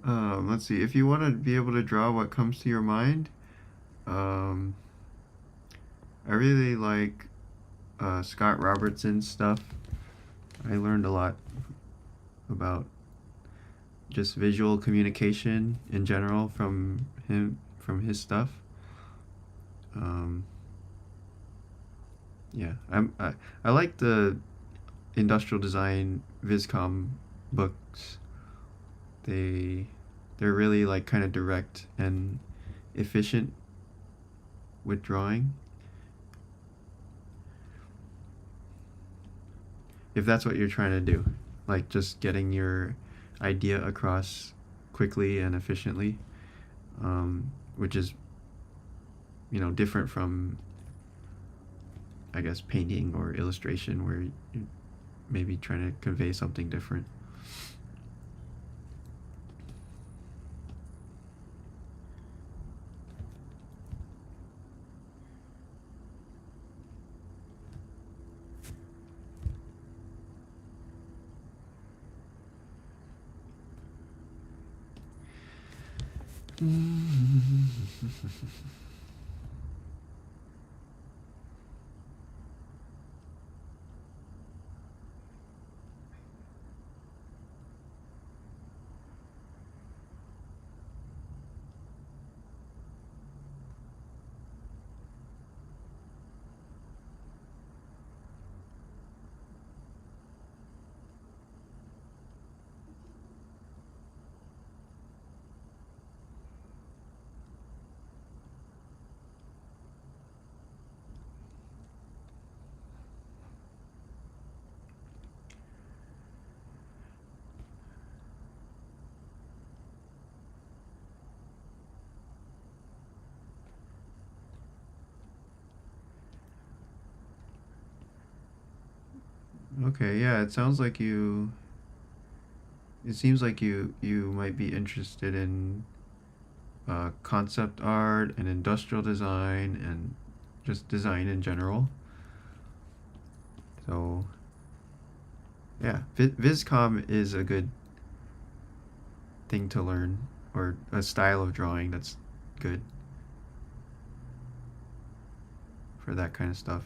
Let's see. If you want to be able to draw what comes to your mind, um, I really like Scott Robertson's stuff. I learned a lot about just visual communication in general from his stuff. Yeah, I like the industrial design Viscom books. They're really like kind of direct and efficient with drawing. If that's what you're trying to do, like just getting your idea across quickly and efficiently, which is, different from, I guess, painting or illustration where you're maybe trying to convey something different. Okay, yeah, it seems like you might be interested in concept art and industrial design and just design in general. So yeah, Viscom is a good thing to learn, or a style of drawing that's good for that kind of stuff.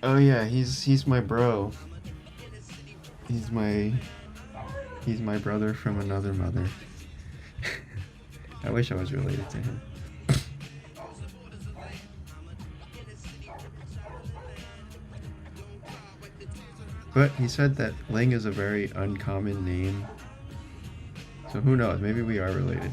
Oh yeah, he's my bro. He's my brother from another mother. I wish I was related to him. But he said that Ling is a very uncommon name. So who knows, maybe we are related.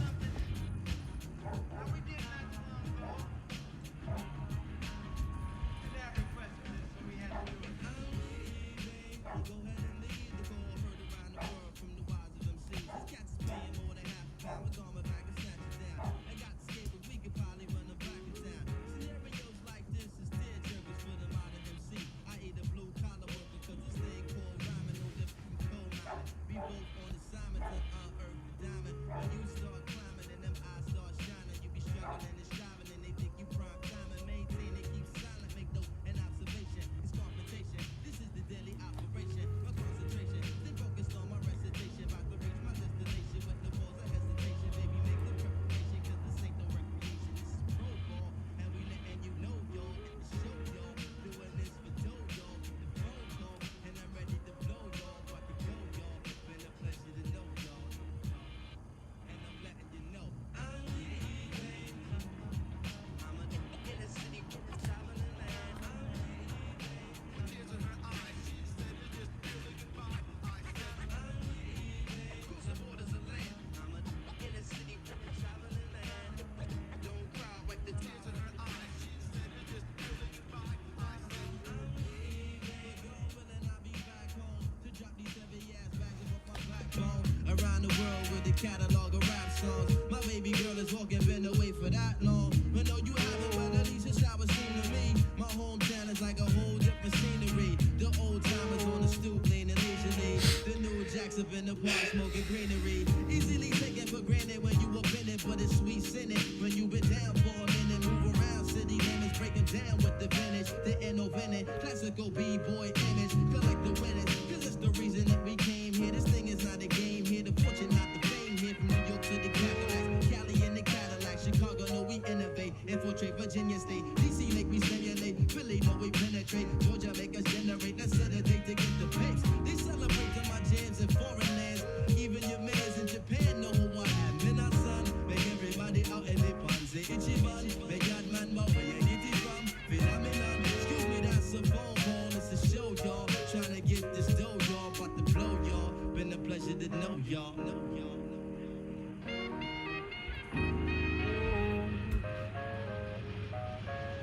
catalog of rap songs. My baby girl is walking, been away for that long. But no, you haven't, but at least it's how it seemed to me. My hometown is like a whole different scenery. The old timers on the stoop, leaning leisurely. The new jacks up in the park, smoking greenery. Easily taken for granted when you up in it, but it's sweet sinning when you been down for a minute. Move around city limits, breaking down with the vintage, the innovative, classical b-boy image. Collect the winners, cause it's the reason that we came here. This thing is not a game here, the fortune, not the fame here. From New York to the Cadillacs, Cali in the Cadillac, Chicago, no we innovate, infiltrate Virginia State, DC make me stimulate, Philly, no we penetrate, Georgia make us generate, let's set a date to get the pace. They celebrate to my jams in foreign lands, even your mans in Japan know who I am. In our son, make everybody out in their puns, they itchy bun, make God man, but where you get it from, phenomenon, excuse me, that's a phone call, it's a show, y'all, trying to get this dough, y'all, about to blow, y'all, been a pleasure to know y'all,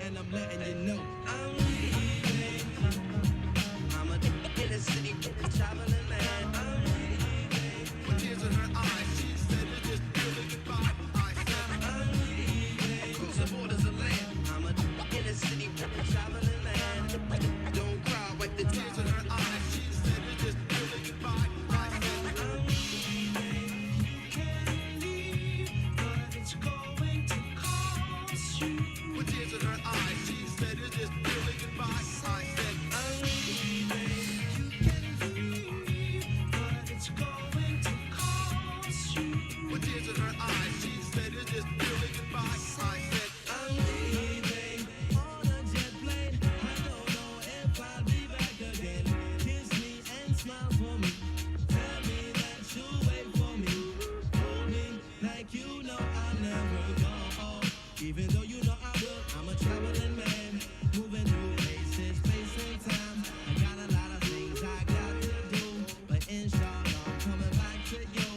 and I'm letting you know I'm leaving. I'm a in the city, traveling man. I'm leaving. With tears in her eyes, she said it just really goodbye. I said I'm leaving. Across the borders of land. I'm a in the city, traveling man. Don't cry, wipe the tears in her eyes. She said it just really goodbye. I said I'm leaving. You can leave, but it's going to cost you. With tears in her eyes, she said it's just really goodbye. I said I'm leaving. You can leave, but it's going to cost you. With tears in her eyes, she said it's just really goodbye. I said I'm leaving on a jet plane. I don't know if I'll be back again. Kiss me and smile for me. Tell me that you'll wait for me. Hold me like you know I'll never go. Even though you know I will, I'm a traveling man, moving through places, space and time. I got a lot of things I got to do, but inshallah I'm coming back to you,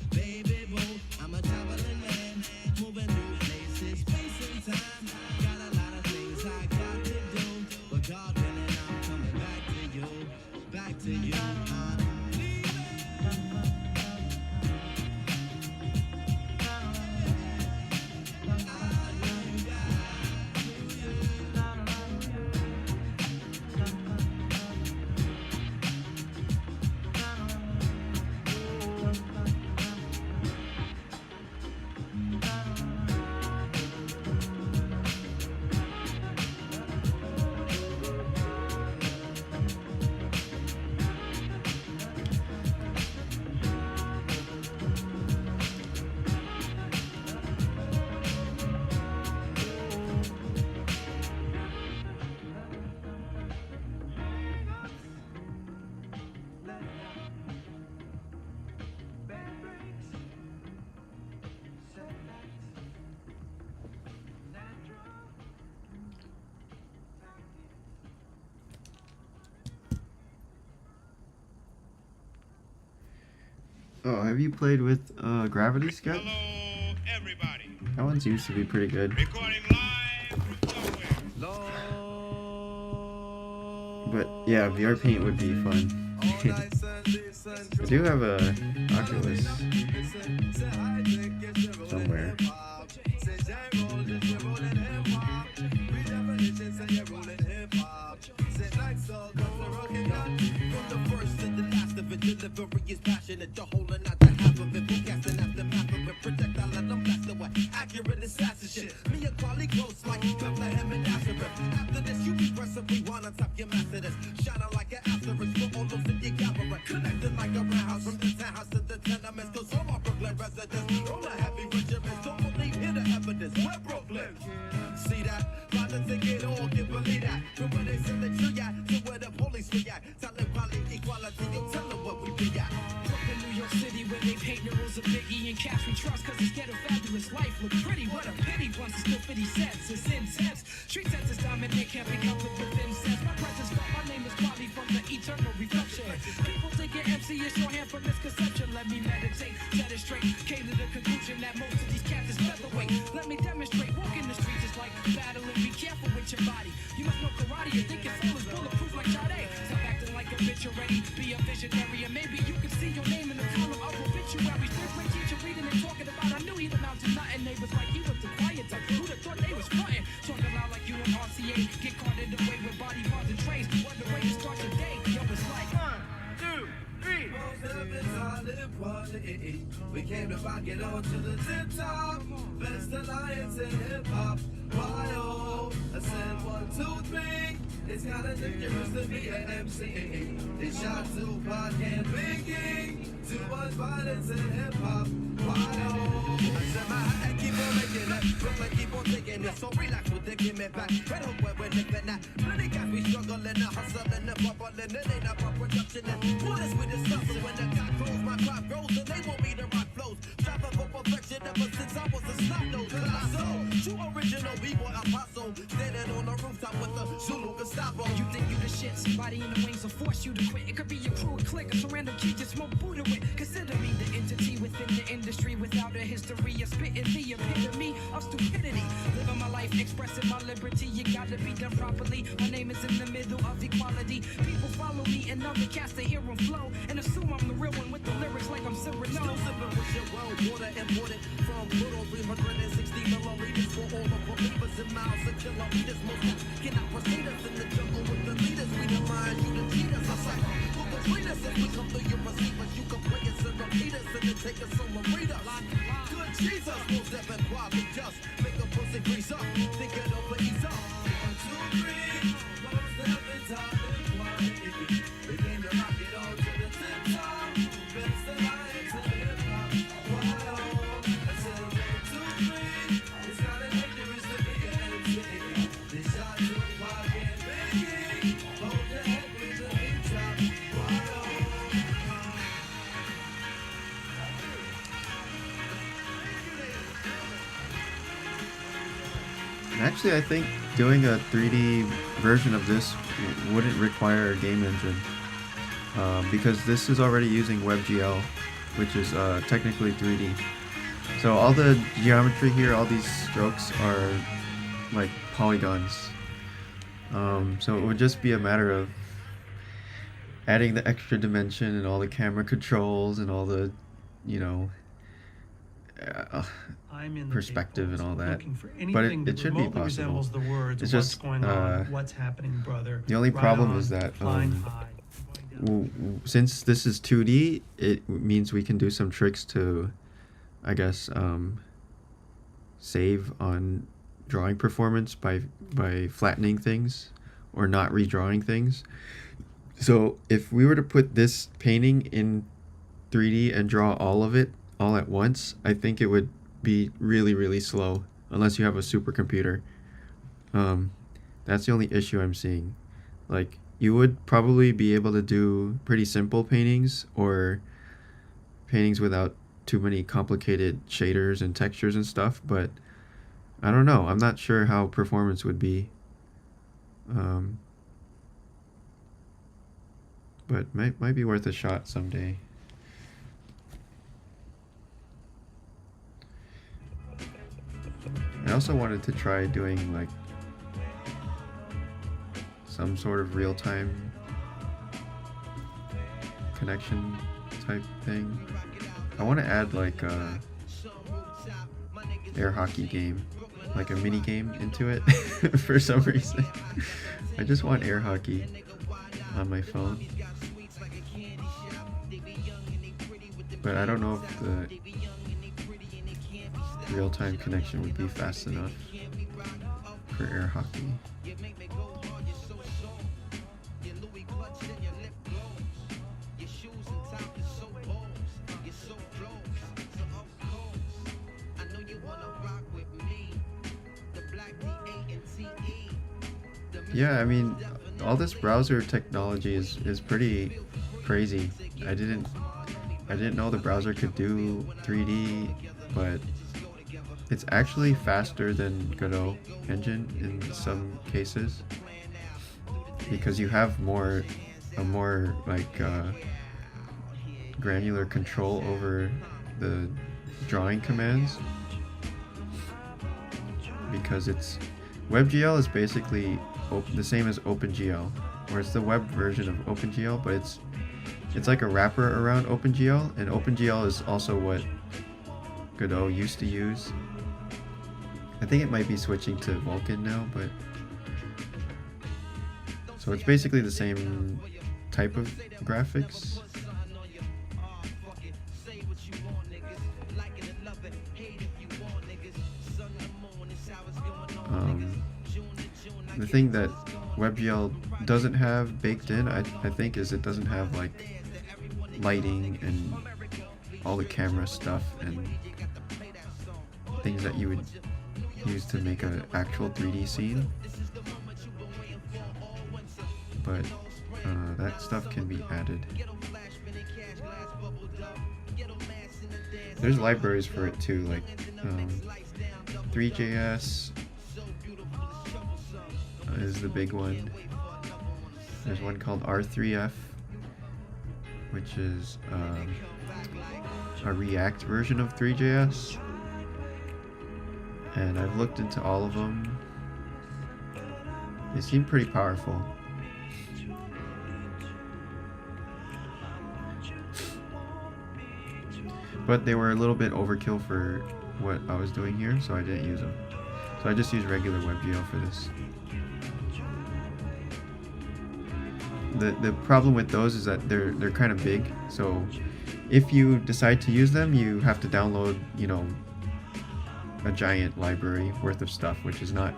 baby boo. I'm a traveling man, moving through places, space and time. Got a lot of things I got to do, but God willing I'm coming back to you, back to you. I'm leaving. Oh, have you played with Gravity Sketch? Hello, everybody. That one's used to be pretty good. Recording live from somewhere. But yeah, VR Paint would be fun. I do have a Oculus somewhere. Delivery is passionate, the whole and not the half of it. We're casting out the map of it. Projectile and I'm blasted with accurate assassin shit. Me and Carly close like Bethlehem and Nazareth. After this, you be pressing rewind on top your master this. Shining like an asterisk for all those in your gallery. Connected like a roundhouse from the townhouse to the tenements. Cause all my Brooklyn residents, all the heavy regiments. Don't believe, hear the evidence. We're Brooklyn. See that? Try to think it all, can believe that. From where they send the tree at to where the police react. Telling quality, equality, yo, tell them what we be at. Brooklyn, New York City, where they paint the rules of Biggie and cash we trust, cause it's get a fabulous life. Look pretty, what a pity, once it's still 50 cents, it's intense. Street sense is dominant, can't be counted within sense. My presence felt, my name is Bobby from the eternal reflection. People think an MC is shorthand for misconception. Let me meditate, set it straight. Came to the conclusion that most of these cats is featherweight. Let me demonstrate, walking the streets is like battling. Be careful with your body. You must know karate, you think your soul is bulletproof like Sade. Stop acting like a bitch already, be a visionary, and maybe you can see your name in the column of obituaries. Different teacher reading We came to rock it on to the tip top. Best alliance in hip hop. Why oh? I said 1, 2, 3. It's kinda dangerous to be an MC. They shot Tupac and Biggie. Too much violence in hip hop. Why oh? I said my head keep on making it. Brooklyn keep on taking it. So relax with the give me back. Red hook where we're living at. Plenty guys we struggling, the hustling, the bubbling. It ain't about production. And what is with this hustle? When the cock grows, my crop grows. And they want me to rock flows. Travel for perfection ever since I was a snot nose. Cause I saw true original B-boy apostle. Standing on the rooftop with the Zulu Gestapo. You think you the shit, somebody in the wings will force you to quit. It could be your crew, a clique, or some random kid just smoke Buddha with. Consider me the entity within the industry without a history of spitting the epitome of stupidity. Living my life, expressing my liberty. You gotta be done properly. My name is in the middle of equality. People follow me and other cats to hear them flow and assume I'm the real one with the lyrics like I'm Cyrano. Still sipping with your well water imported from good old 360 milliliters for all the believers in miles and kilometers. Most cannot proceed us in the jungle with the leaders. We demand you to cheat us. I say, who between us if we come through your receivers? You can play us and repeat us and then take us on the reader. Good Jesus, most step and quality just make a pussy grease up. Think it over, ease up. 1, 2, 3, most step and top and quality. We came to rock it on to the tip top. Best alliance in hip hop. Wow. I said 1, 2, 3. It's kinda dangerous to be an MC. They shot Tupac and Biggie. Hold your head with the hip top. Wow. Actually, I think doing a 3D version of this wouldn't require a game engine, because this is already using WebGL, which is technically 3D. So all the geometry here, all these strokes are like polygons. So it would just be a matter of adding the extra dimension and all the camera controls and all the, you know, I'm in the perspective and all that. looking for But anything it should be remotely possible. resembles the words It's what's just, going on, what's happening, brother. the only Right problem on, is that, flying high, going down. since this is 2D, it means we can do some tricks to, I guess, save on drawing performance by flattening things or not redrawing things. So if we were to put this painting in 3D and draw all of it all at once, I think it would be really, really slow unless you have a supercomputer. That's the only issue I'm seeing. Like, you would probably be able to do pretty simple paintings or paintings without too many complicated shaders and textures and stuff, but I don't know. I'm not sure how performance would be. But might be worth a shot someday. I also wanted to try doing like some sort of real-time connection type thing. I want to add like a air hockey game, like a mini game into it for some reason. I just want air hockey on my phone. But I don't know if the real-time connection would be fast enough for air hockey. Yeah, I mean, all this browser technology is pretty crazy. I didn't know the browser could do 3D, but it's actually faster than Godot engine in some cases because you have a more like granular control over the drawing commands, because WebGL is basically the same as OpenGL, or it's the web version of OpenGL, but it's like a wrapper around OpenGL, and OpenGL is also what Godot used to use. I think it might be switching to Vulkan now, but so it's basically the same type of graphics. The thing that WebGL doesn't have baked in, I think, is it doesn't have like lighting and all the camera stuff and things that you would use to make an actual 3D scene. But that stuff can be added. There's libraries for it too, like 3JS is the big one. There's one called R3F, which is a React version of 3JS. And I've looked into all of them. They seem pretty powerful. But they were a little bit overkill for what I was doing here, so I didn't use them. So I just use regular WebGL for this. The problem with those is that they're kind of big, so if you decide to use them, you have to download, you know, a giant library worth of stuff, which is not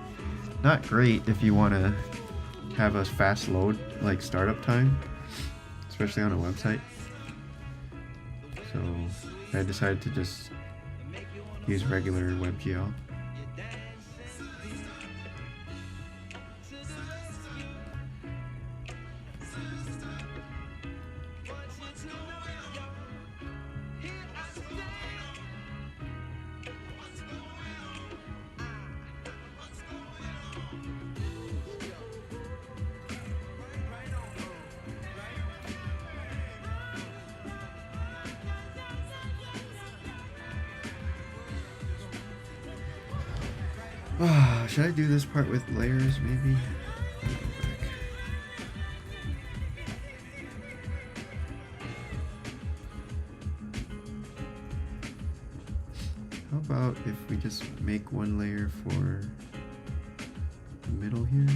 great if you want to have a fast load like startup time, especially on a website. So I decided to just use regular WebGL. Should I do this part with layers, maybe? Let me go back. How about if we just make one layer for the middle here?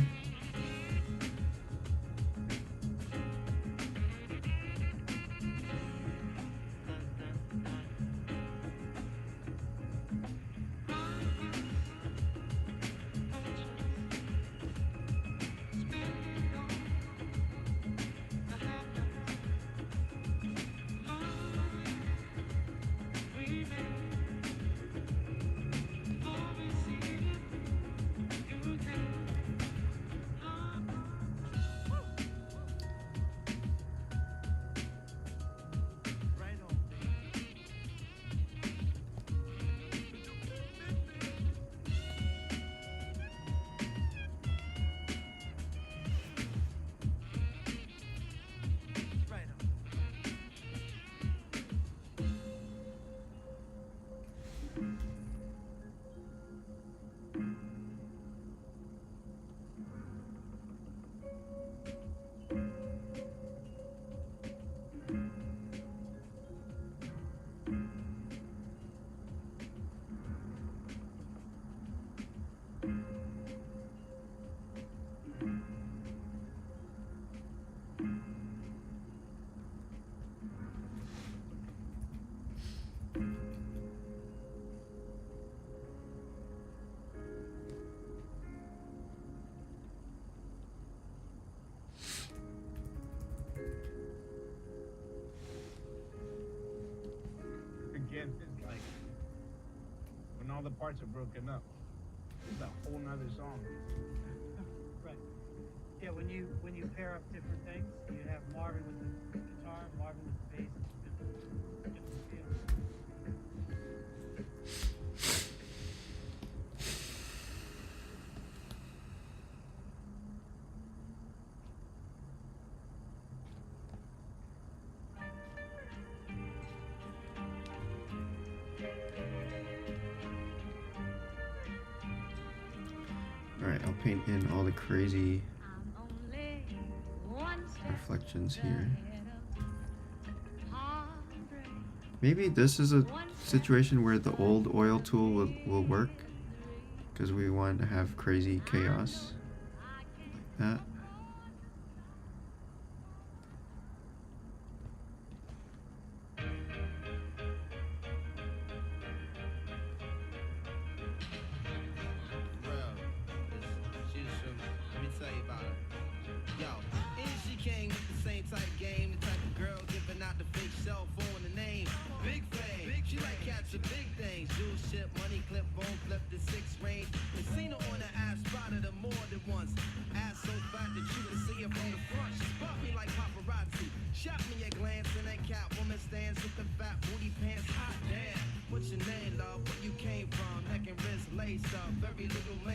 Again, it's like when all the parts are broken up, it's a whole nother song. Right. Yeah, when you pair up different things, you have Marvin with the guitar, Marvin with the bass, different feels. Alright, I'll paint in all the crazy reflections here. Maybe this is a situation where the old oil tool will work, because we want to have crazy chaos like that.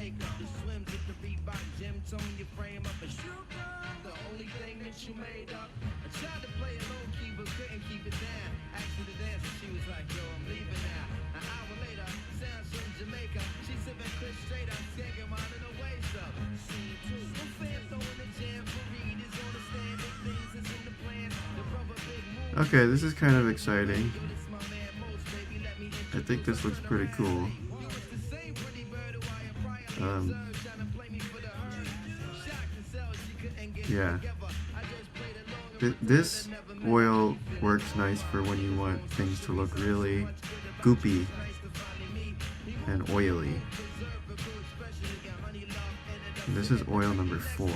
makeup. The swims with the Reebok gym tone, your frame up a shoe. The only thing that you made up. I tried to play it low key, but couldn't keep it down. Asked her to dance, and she was like, yo, I'm leaving now. An hour later, sounds from Jamaica. She sipping Chris straight up, skanking mine in the waist up. Scene two, no fan throwing the jam for Reed is on the stand. Big things is in the plan. The brother big move. Okay, this is kind of exciting. I think this looks pretty cool. Yeah. This oil works nice for when you want things to look really goopy and oily. And this is oil number 4.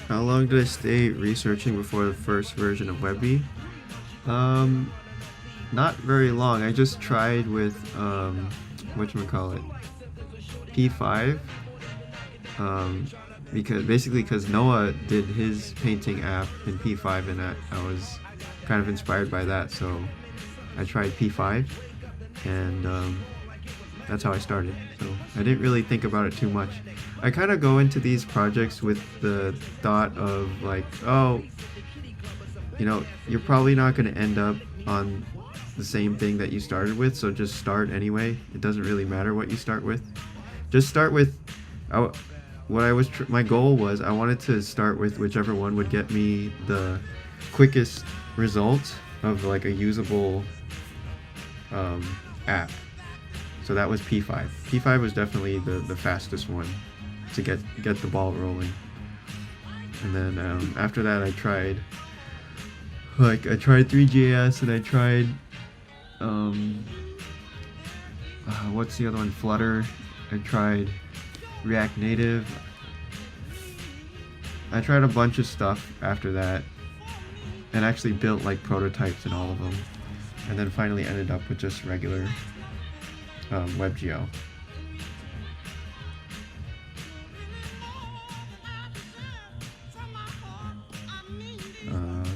How long did I stay researching before the first version of Webby? Not very long. I just tried with whatchamacallit, P5, because Noah did his painting app in P5, and I was kind of inspired by that, so I tried P5, and that's how I started. So I didn't really think about it too much. I kind of go into these projects with the thought of like, oh, you know, you're probably not going to end up on the same thing that you started with, so just start anyway. It doesn't really matter what you start with. Just start with my goal was I wanted to start with whichever one would get me the quickest result of like a usable app. So that was P5. P5 was definitely the fastest one to get the ball rolling. And then after that I tried 3GS, and I tried what's the other one? Flutter. I tried React Native. I tried a bunch of stuff after that, and actually built like prototypes in all of them, and then finally ended up with just regular WebGL.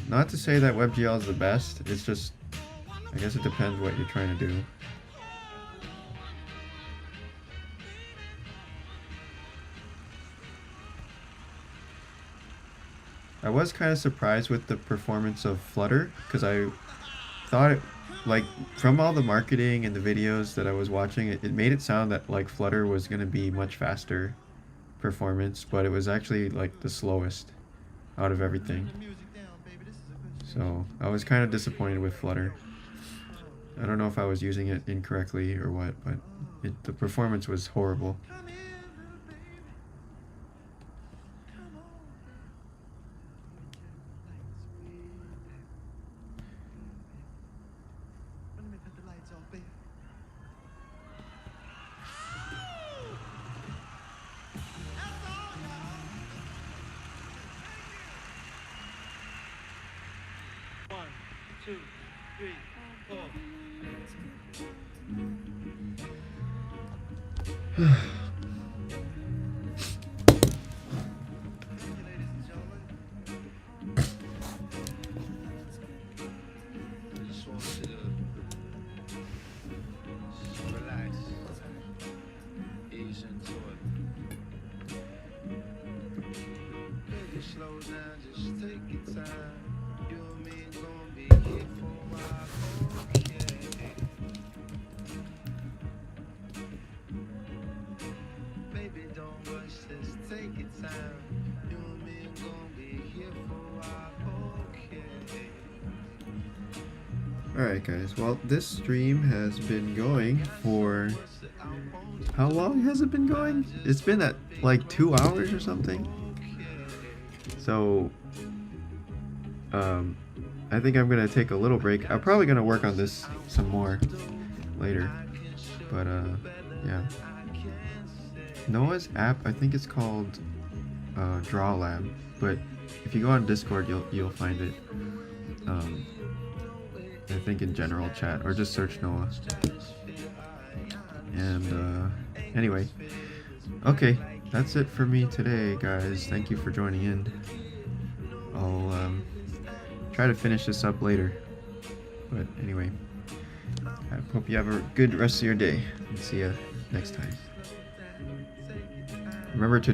Not to say that WebGL is the best, it's just, I guess it depends what you're trying to do. I was kind of surprised with the performance of Flutter, because I thought it, like, from all the marketing and the videos that I was watching, it made it sound that like Flutter was going to be much faster performance, but it was actually like the slowest out of everything. So I was kind of disappointed with Flutter. I don't know if I was using it incorrectly or what, but the performance was horrible. One, two, three, four. Alright guys, well this stream has been going for... How long has it been going? It's been at like 2 hours or something. So I think I'm gonna take a little break. I'm probably gonna work on this some more later. But yeah. Noah's app, I think it's called Draw Lab, but if you go on Discord you'll find it. I think in general chat, or just search Noah. And anyway, okay, that's it for me today, guys. Thank you for joining in. I'll try to finish this up later. But anyway, I hope you have a good rest of your day, and see you next time. Remember to